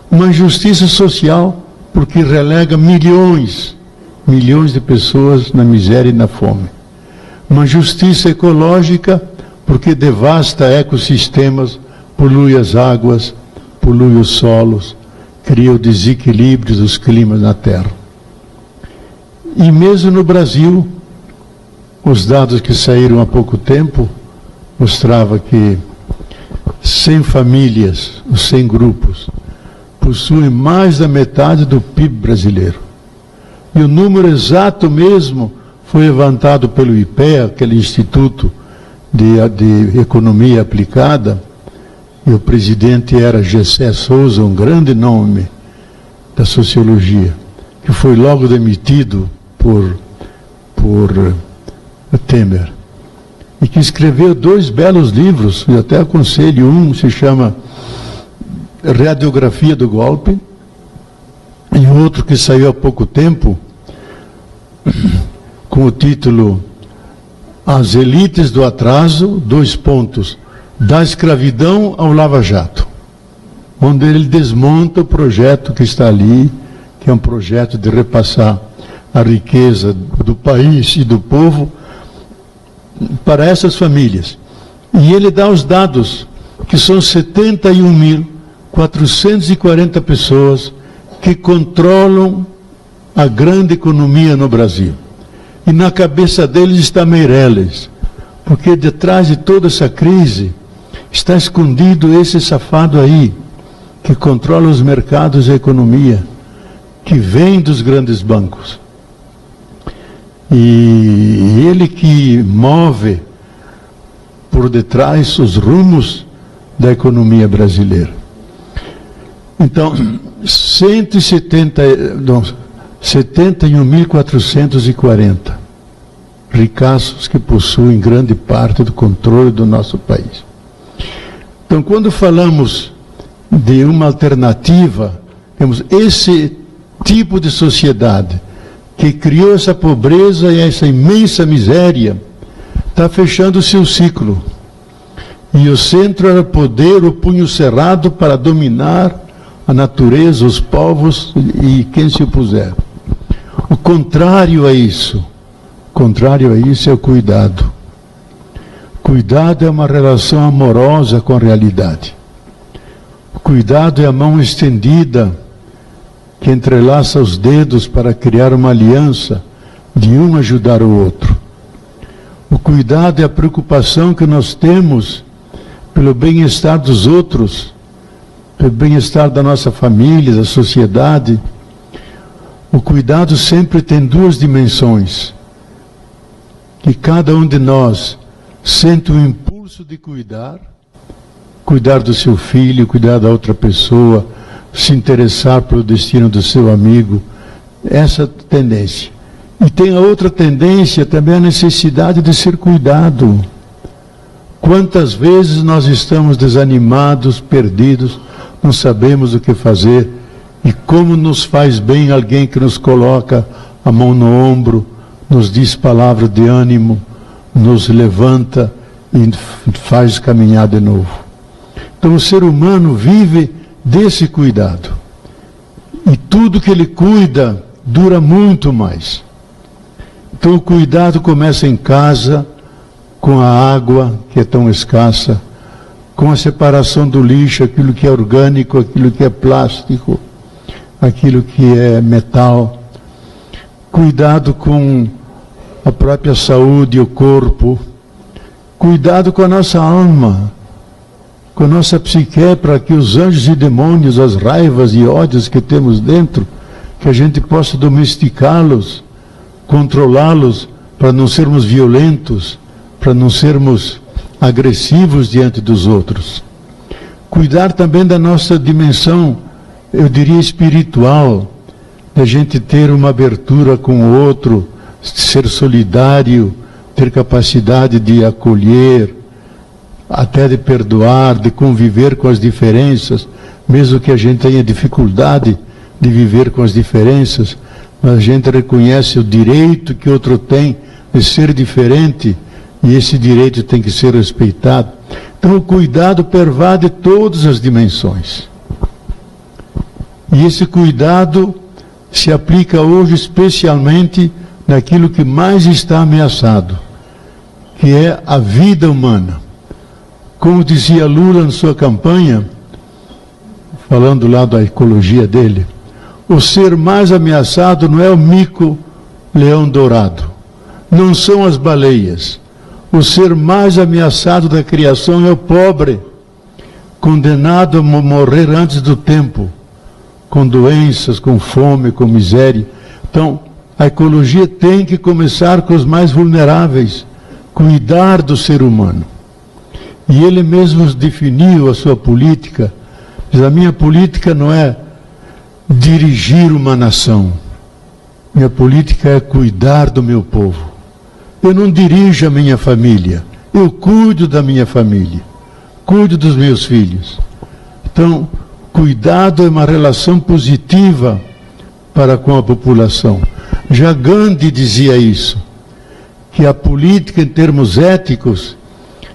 Uma injustiça social, porque relega milhões de pessoas na miséria e na fome. Uma justiça ecológica, porque devasta ecossistemas, polui as águas, polui os solos, cria o desequilíbrio dos climas na Terra. E mesmo no Brasil, os dados que saíram há pouco tempo mostravam que 100 famílias, 100 grupos, possuem mais da metade do PIB brasileiro. E o número exato mesmo foi levantado pelo IPEA, aquele Instituto de Economia Aplicada, e o presidente era Gessé Souza, um grande nome da sociologia, que foi logo demitido por Temer, e que escreveu 2 belos livros, eu até aconselho, um se chama Radiografia do Golpe, e outro que saiu há pouco tempo, com o título As Elites do Atraso, da escravidão ao Lava Jato, onde ele desmonta o projeto que está ali, que é um projeto de repassar a riqueza do país e do povo para essas famílias. E ele dá os dados, que são 71.440 pessoas que controlam a grande economia no Brasil. E na cabeça deles está Meirelles, porque detrás de toda essa crise está escondido esse safado aí, que controla os mercados e a economia, que vem dos grandes bancos. E ele que move por detrás os rumos da economia brasileira. Então, 71.440 ricaços que possuem grande parte do controle do nosso país. Então, quando falamos de uma alternativa, temos esse tipo de sociedade que criou essa pobreza e essa imensa miséria, está fechando o seu ciclo. E o centro era poder, o punho cerrado para dominar a natureza, os povos e quem se opuser. O contrário a isso é o cuidado. Cuidado é uma relação amorosa com a realidade. Cuidado é a mão estendida que entrelaça os dedos para criar uma aliança de um ajudar o outro. O cuidado é a preocupação que nós temos pelo bem-estar dos outros, pelo bem-estar da nossa família, da sociedade. O cuidado sempre tem duas dimensões. Que cada um de nós sente o impulso de cuidar do seu filho, cuidar da outra pessoa, se interessar pelo destino do seu amigo. Essa tendência. E tem a outra tendência, também a necessidade de ser cuidado. Quantas vezes nós estamos desanimados, perdidos, não sabemos o que fazer, e como nos faz bem alguém que nos coloca a mão no ombro, nos diz palavras de ânimo, nos levanta e faz caminhar de novo. Então o ser humano vive desse cuidado. E tudo que ele cuida dura muito mais. Então o cuidado começa em casa, com a água que é tão escassa, com a separação do lixo, aquilo que é orgânico, aquilo que é plástico, aquilo que é metal. Cuidado com a própria saúde, o corpo. Cuidado com a nossa alma, com a nossa psique, para que os anjos e demônios, as raivas e ódios que temos dentro, que a gente possa domesticá-los, controlá-los, para não sermos violentos, para não sermos agressivos diante dos outros. Cuidar também da nossa dimensão, eu diria espiritual, da gente ter uma abertura com o outro, ser solidário, ter capacidade de acolher, até de perdoar, de conviver com as diferenças, mesmo que a gente tenha dificuldade de viver com as diferenças, mas a gente reconhece o direito que outro tem de ser diferente, e esse direito tem que ser respeitado. Então o cuidado pervade todas as dimensões. E esse cuidado se aplica hoje especialmente naquilo que mais está ameaçado, que é a vida humana. Como dizia Lula na sua campanha, falando lá da ecologia dele, o ser mais ameaçado não é o mico-leão dourado, não são as baleias. O ser mais ameaçado da criação é o pobre, condenado a morrer antes do tempo, com doenças, com fome, com miséria. Então, a ecologia tem que começar com os mais vulneráveis, cuidar do ser humano. E ele mesmo definiu a sua política, diz: a minha política não é dirigir uma nação, minha política é cuidar do meu povo. Eu não dirijo a minha família, eu cuido da minha família, cuido dos meus filhos. Então, cuidado é uma relação positiva para com a população. Já Gandhi dizia isso, que a política em termos éticos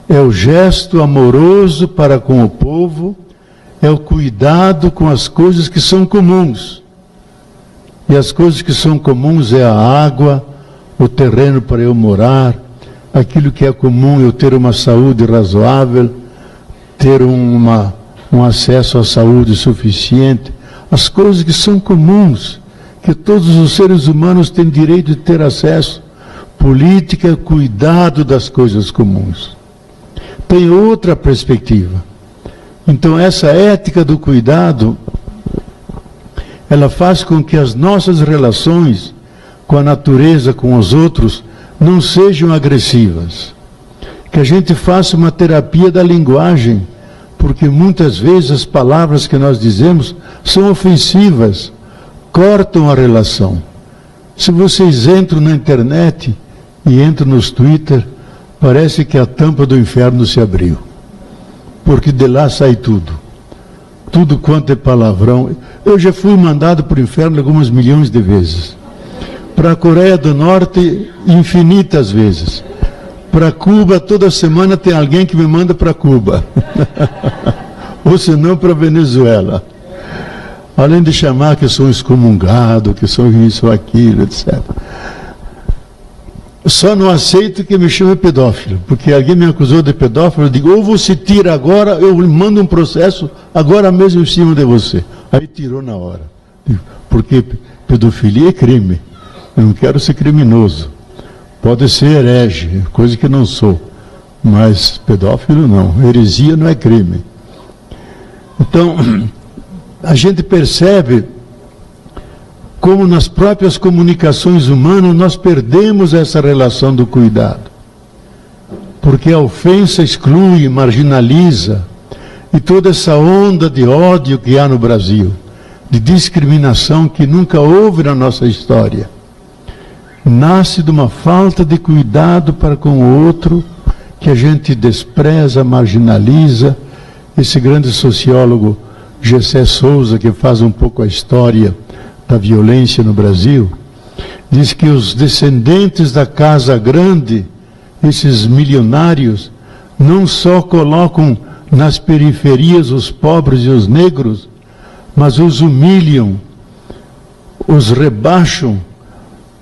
é o gesto amoroso para com o povo, é o cuidado com as coisas que são comuns. E as coisas que são comuns é a água, o terreno para eu morar, aquilo que é comum, eu ter uma saúde razoável, ter um acesso à saúde suficiente, as coisas que são comuns, que todos os seres humanos têm direito de ter acesso. Política é cuidado das coisas comuns. Tem outra perspectiva. Então essa ética do cuidado, ela faz com que as nossas relações com a natureza, com os outros, não sejam agressivas. Que a gente faça uma terapia da linguagem, porque muitas vezes as palavras que nós dizemos são ofensivas, cortam a relação. Se vocês entram na internet e entram nos Twitter, parece que a tampa do inferno se abriu, porque de lá sai tudo quanto é palavrão. Eu já fui mandado para o inferno algumas milhões de vezes, para a Coreia do Norte infinitas vezes, para Cuba toda semana tem alguém que me manda para Cuba ou senão para Venezuela, além de chamar que sou excomungado, que sou isso ou aquilo, etc. Só não aceito que me chame pedófilo, porque alguém me acusou de pedófilo, eu digo: ou você tira agora, eu mando um processo agora mesmo em cima de você. Aí tirou na hora, porque pedofilia é crime, eu não quero ser criminoso, Pode ser herege, coisa que não sou, mas pedófilo não. Heresia não é crime. Então, a gente percebe como nas próprias comunicações humanas nós perdemos essa relação do cuidado. Porque a ofensa exclui, marginaliza, e toda essa onda de ódio que há no Brasil, de discriminação que nunca houve na nossa história, nasce de uma falta de cuidado para com o outro, que a gente despreza, marginaliza. Esse grande sociólogo Gessé Souza, que faz um pouco a história da violência no Brasil, diz que os descendentes da Casa Grande, esses milionários, não só colocam nas periferias os pobres e os negros, mas os humilham, os rebaixam,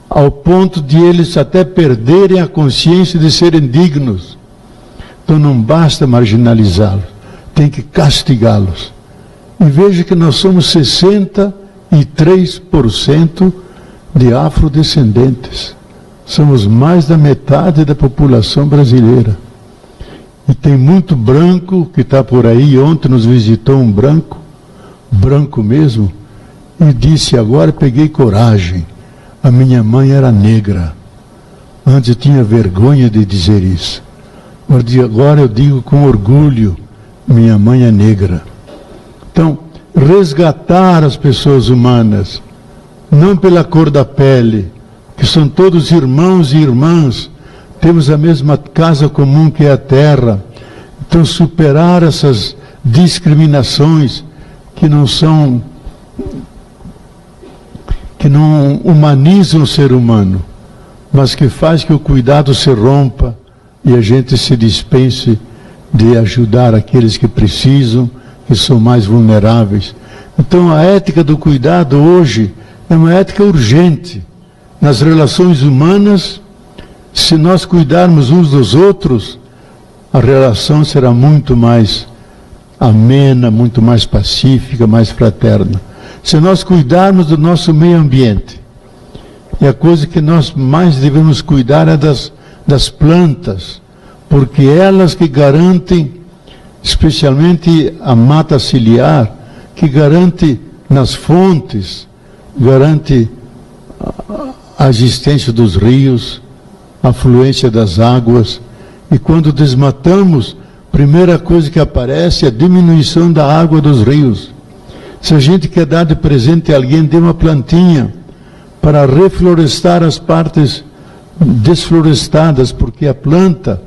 ao ponto de eles até perderem a consciência de serem dignos. Então não basta marginalizá-los, tem que castigá-los. E veja que nós somos 63% de afrodescendentes. Somos mais da metade da população brasileira. E tem muito branco que está por aí. Ontem nos visitou um branco mesmo, e disse: agora peguei coragem, a minha mãe era negra. Antes eu tinha vergonha de dizer isso. Agora eu digo com orgulho, minha mãe é negra. Então, resgatar as pessoas humanas, não pela cor da pele, que são todos irmãos e irmãs, temos a mesma casa comum que é a terra. Então, superar essas discriminações que não humanizam o ser humano, mas que faz que o cuidado se rompa e a gente se dispense de ajudar aqueles que precisam, que são mais vulneráveis. Então, a ética do cuidado hoje é uma ética urgente. Nas relações humanas, se nós cuidarmos uns dos outros, a relação será muito mais amena, muito mais pacífica, mais fraterna. Se nós cuidarmos do nosso meio ambiente, e a coisa que nós mais devemos cuidar é das plantas, porque elas que garantem, especialmente a mata ciliar, que garante nas fontes, garante a existência dos rios, a fluência das águas. E quando desmatamos, a primeira coisa que aparece é a diminuição da água dos rios. Se a gente quer dar de presente a alguém, dê uma plantinha para reflorestar as partes desflorestadas, porque a planta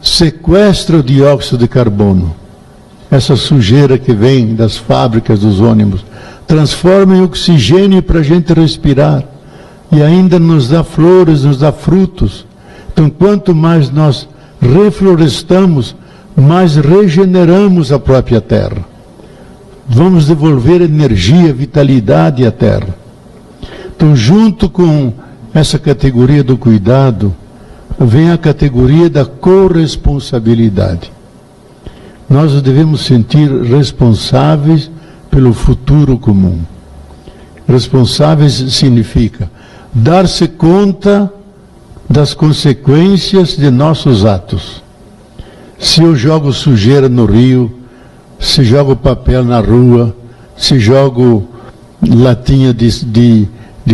sequestra o dióxido de carbono, essa sujeira que vem das fábricas, dos ônibus, transforma em oxigênio para a gente respirar, e ainda nos dá flores, nos dá frutos. Então, quanto mais nós reflorestamos, mais regeneramos a própria terra. Vamos devolver energia, vitalidade à terra. Então, junto com essa categoria do cuidado, vem a categoria da corresponsabilidade. Nós nos devemos sentir responsáveis pelo futuro comum. Responsáveis significa dar-se conta das consequências de nossos atos. Se eu jogo sujeira no rio, se jogo papel na rua, se jogo latinha de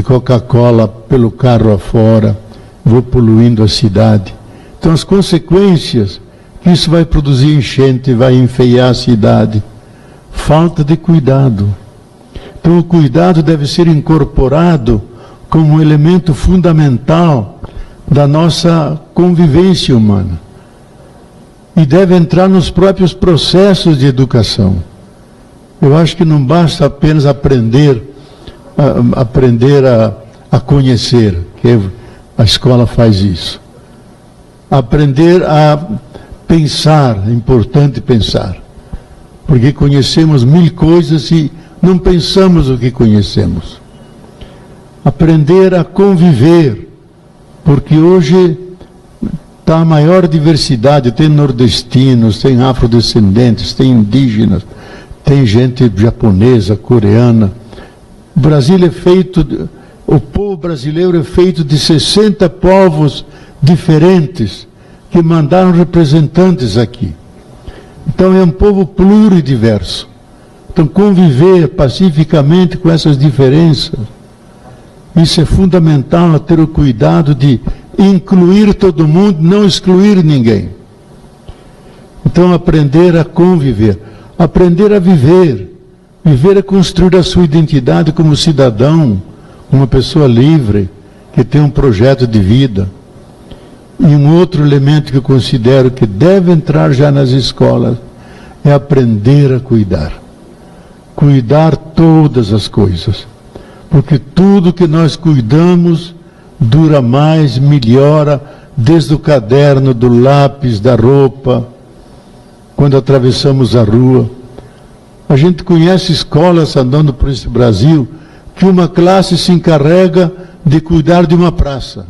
Coca-Cola pelo carro afora, vou poluindo a cidade. Então, as consequências que isso vai produzir: enchente, vai enfeiar a cidade, falta de cuidado. Então, o cuidado deve ser incorporado como um elemento fundamental da nossa convivência humana, e deve entrar nos próprios processos de educação. Eu acho que não basta apenas aprender a conhecer, que a escola faz isso. Aprender a pensar, é importante pensar, porque conhecemos 1000 coisas e não pensamos o que conhecemos. Aprender a conviver, porque hoje está a maior diversidade, tem nordestinos, tem afrodescendentes, tem indígenas, tem gente japonesa, coreana. O Brasil é feito O povo brasileiro é feito de 60 povos diferentes que mandaram representantes aqui. Então é um povo pluridiverso. Então conviver pacificamente com essas diferenças, isso é fundamental, ter o cuidado de incluir todo mundo, não excluir ninguém. Então aprender a conviver, aprender a viver. Viver é construir a sua identidade como cidadão, uma pessoa livre, que tem um projeto de vida. E um outro elemento que eu considero que deve entrar já nas escolas é aprender a cuidar. Cuidar todas as coisas. Porque tudo que nós cuidamos dura mais, melhora, desde o caderno, do lápis, da roupa, quando atravessamos a rua. A gente conhece escolas andando por esse Brasil que uma classe se encarrega de cuidar de uma praça.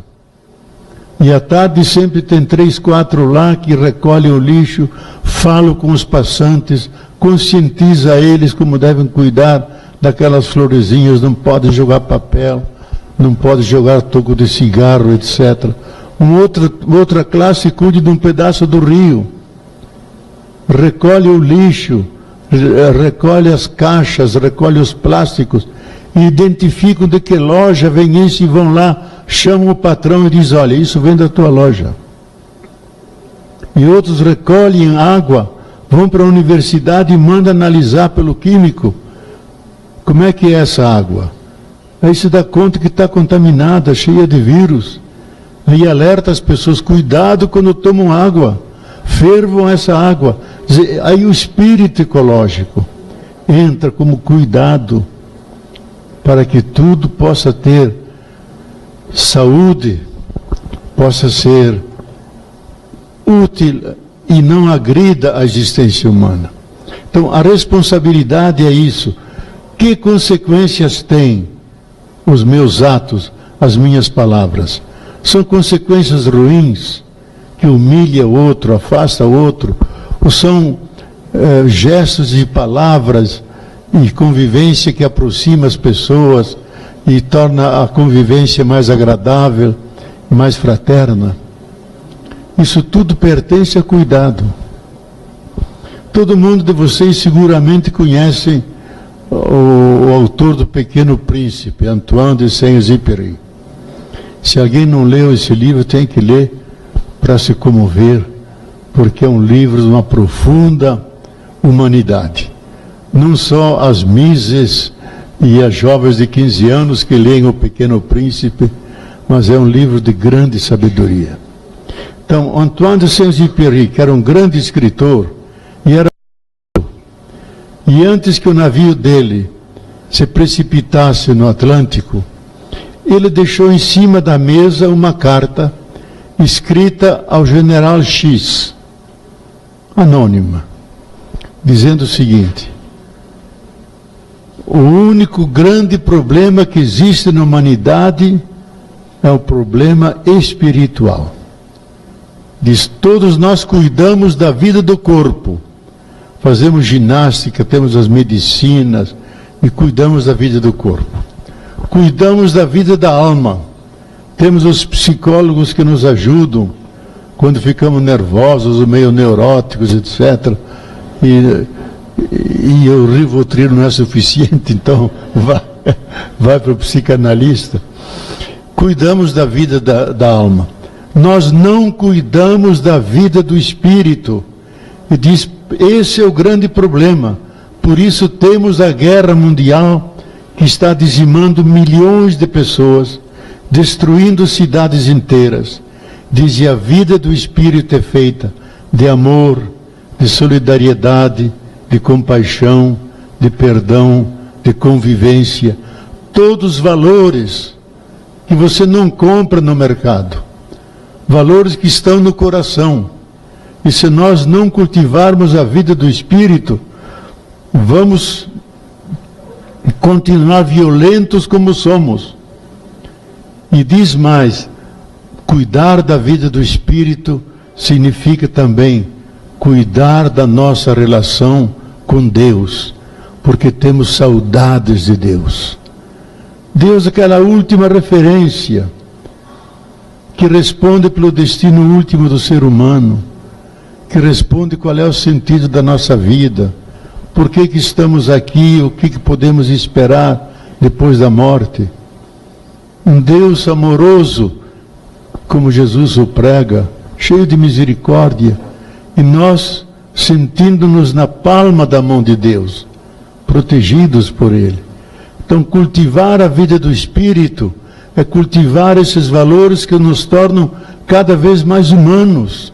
E à tarde sempre tem 3, 4 lá que recolhem o lixo, falam com os passantes, conscientiza eles como devem cuidar daquelas florezinhas, não pode jogar papel, não pode jogar toco de cigarro, etc. Outra classe cuida de um pedaço do rio, recolhe o lixo, recolhe as caixas, recolhe os plásticos, e identificam de que loja vem isso e vão lá, chamam o patrão e dizem, olha, isso vem da tua loja. E outros recolhem água, vão para a universidade e mandam analisar pelo químico como é que é essa água. Aí se dá conta que está contaminada, cheia de vírus. Aí alerta as pessoas, cuidado quando tomam água, fervam essa água. Aí o espírito ecológico entra como cuidado para que tudo possa ter saúde, possa ser útil e não agrida a existência humana. Então a responsabilidade é isso. Que consequências têm os meus atos, as minhas palavras? São consequências ruins, que humilha o outro, afasta o outro, ou são gestos e palavras e convivência que aproxima as pessoas e torna a convivência mais agradável, mais fraterna? Isso tudo pertence a cuidado. Todo mundo de vocês seguramente conhece o autor do Pequeno Príncipe, Antoine de Saint-Exupéry. Se alguém não leu esse livro, tem que ler para se comover, porque é um livro de uma profunda humanidade. Não só as mises e as jovens de 15 anos que leem o Pequeno Príncipe, mas é um livro de grande sabedoria. Então, Antoine de Saint-Exupéry, que era um grande escritor, e antes que o navio dele se precipitasse no Atlântico, ele deixou em cima da mesa uma carta escrita ao general X, anônima, dizendo o seguinte: o único grande problema que existe na humanidade é o problema espiritual. Diz, todos nós cuidamos da vida do corpo, fazemos ginástica, temos as medicinas e cuidamos da vida do corpo. Cuidamos da vida da alma. Temos os psicólogos que nos ajudam quando ficamos nervosos, ou meio neuróticos, etc. E o Rivotril não é suficiente, então vai para o psicanalista. Cuidamos da vida da alma. Nós não cuidamos da vida do espírito. E diz, esse é o grande problema. Por isso temos a guerra mundial que está dizimando milhões de pessoas, destruindo cidades inteiras. Diz, e a vida do espírito é feita de amor, de solidariedade, de compaixão, de perdão, de convivência. Todos os valores que você não compra no mercado. Valores que estão no coração. E se nós não cultivarmos a vida do espírito, vamos continuar violentos como somos. E diz mais, cuidar da vida do espírito significa também cuidar da nossa relação com Deus, porque temos saudades de Deus. Deus é aquela última referência que responde pelo destino último do ser humano, que responde qual é o sentido da nossa vida, por que estamos aqui, o que podemos esperar depois da morte. Um Deus amoroso, como Jesus o prega, cheio de misericórdia, e nós sentindo-nos na palma da mão de Deus, protegidos por Ele. Então, cultivar a vida do Espírito é cultivar esses valores que nos tornam cada vez mais humanos,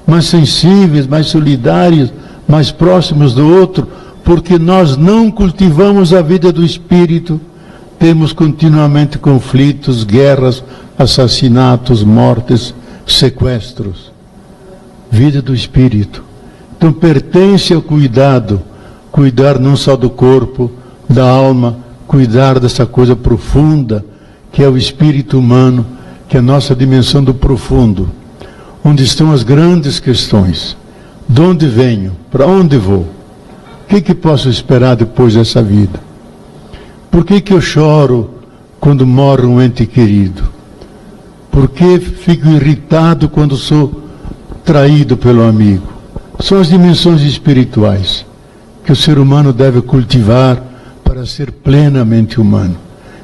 mais sensíveis, mais solidários, mais próximos do outro, porque nós não cultivamos a vida do Espírito, temos continuamente conflitos, guerras, assassinatos, mortes, sequestros. Vida do Espírito. Então pertence ao cuidado, cuidar não só do corpo, da alma, cuidar dessa coisa profunda, que é o espírito humano, que é a nossa dimensão do profundo, onde estão as grandes questões. De onde venho? Para onde vou? O que posso esperar depois dessa vida? Por que eu choro quando morre um ente querido? Por que fico irritado quando sou traído pelo amigo? São as dimensões espirituais que o ser humano deve cultivar para ser plenamente humano.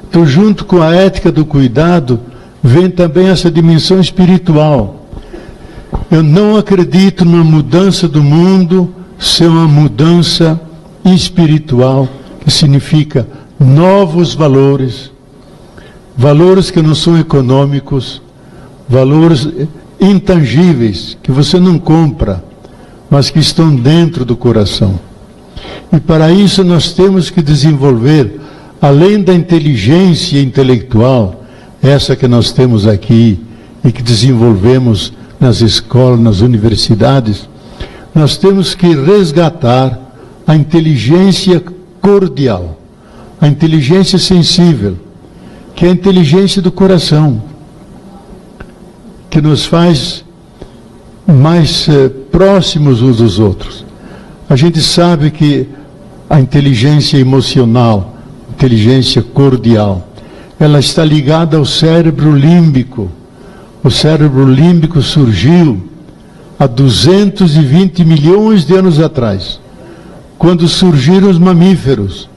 Então, junto com a ética do cuidado, vem também essa dimensão espiritual. Eu não acredito numa mudança do mundo sem uma mudança espiritual, que significa novos valores, valores que não são econômicos, valores intangíveis, que você não compra, mas que estão dentro do coração. E para isso nós temos que desenvolver, além da inteligência intelectual, essa que nós temos aqui e que desenvolvemos nas escolas, nas universidades, nós temos que resgatar a inteligência cordial, a inteligência sensível, que é a inteligência do coração, que nos faz mais próximos uns dos outros. A gente sabe que a inteligência emocional, inteligência cordial, ela está ligada ao cérebro límbico. O cérebro límbico surgiu há 220 milhões de anos atrás, quando surgiram os mamíferos.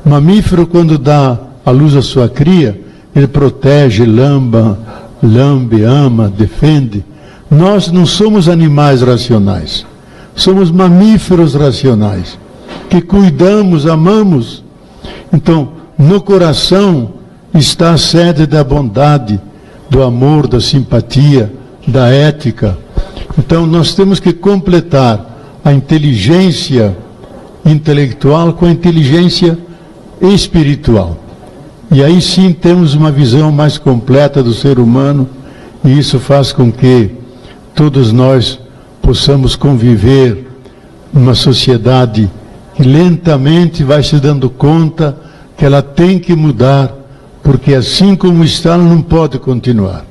O mamífero, quando dá à luz à sua cria, ele protege, lambe, ama, defende. Nós não somos animais racionais, somos mamíferos racionais, que cuidamos, amamos. Então, no coração está a sede da bondade, do amor, da simpatia, da ética. Então, nós temos que completar a inteligência intelectual com a inteligência espiritual. E aí sim temos uma visão mais completa do ser humano, e isso faz com que todos nós possamos conviver numa sociedade que lentamente vai se dando conta que ela tem que mudar, porque assim como está, ela não pode continuar.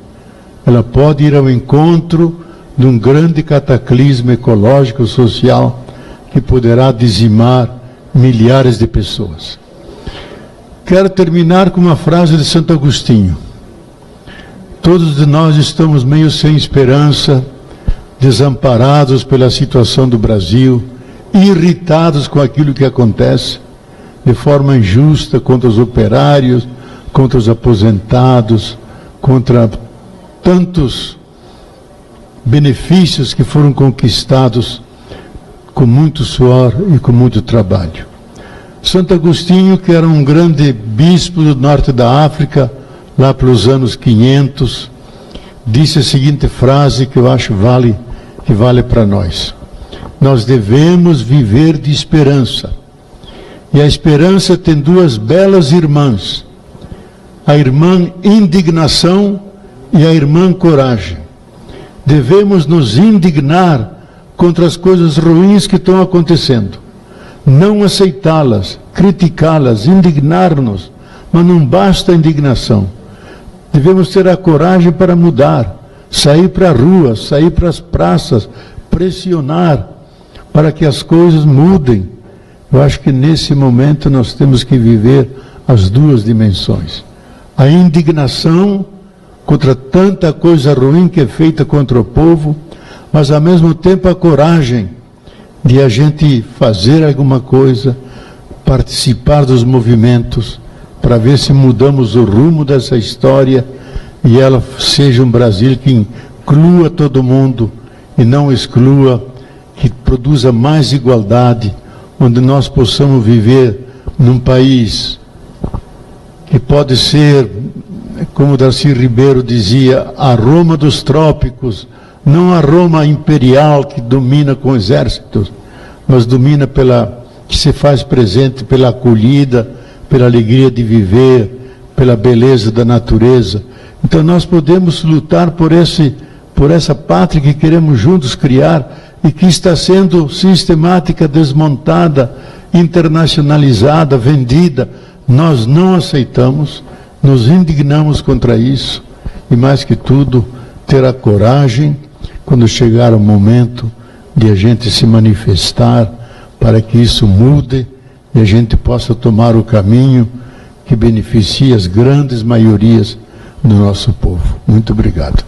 Ela pode ir ao encontro de um grande cataclismo ecológico, social, que poderá dizimar milhares de pessoas. Quero terminar com uma frase de Santo Agostinho. Todos de nós estamos meio sem esperança, desamparados pela situação do Brasil, irritados com aquilo que acontece, de forma injusta contra os operários, contra os aposentados, contra tantos benefícios que foram conquistados com muito suor e com muito trabalho. Santo Agostinho, que era um grande bispo do norte da África, lá pelos anos 500, disse a seguinte frase que eu acho que vale para nós. Nós devemos viver de esperança. E a esperança tem duas belas irmãs, a irmã indignação e a irmã coragem. Devemos nos indignar contra as coisas ruins que estão acontecendo, não aceitá-las, criticá-las, indignar-nos, mas não basta a indignação. Devemos ter a coragem para mudar, sair para a rua, sair para as praças, pressionar para que as coisas mudem. Eu acho que nesse momento nós temos que viver as duas dimensões. a indignação contra tanta coisa ruim que é feita contra o povo, mas ao mesmo tempo a coragem de a gente fazer alguma coisa, participar dos movimentos, para ver se mudamos o rumo dessa história e ela seja um Brasil que inclua todo mundo e não exclua, que produza mais igualdade, onde nós possamos viver num país que pode ser, como Darcy Ribeiro dizia, a Roma dos trópicos, não a Roma imperial que domina com exércitos, mas domina que se faz presente pela acolhida, pela alegria de viver, pela beleza da natureza. Então nós podemos lutar por essa pátria que queremos juntos criar e que está sendo sistemática, desmontada, internacionalizada, vendida. Nós não aceitamos, nos indignamos contra isso e, mais que tudo, ter a coragem, quando chegar o momento de a gente se manifestar para que isso mude e a gente possa tomar o caminho que beneficie as grandes maiorias do nosso povo. Muito obrigado.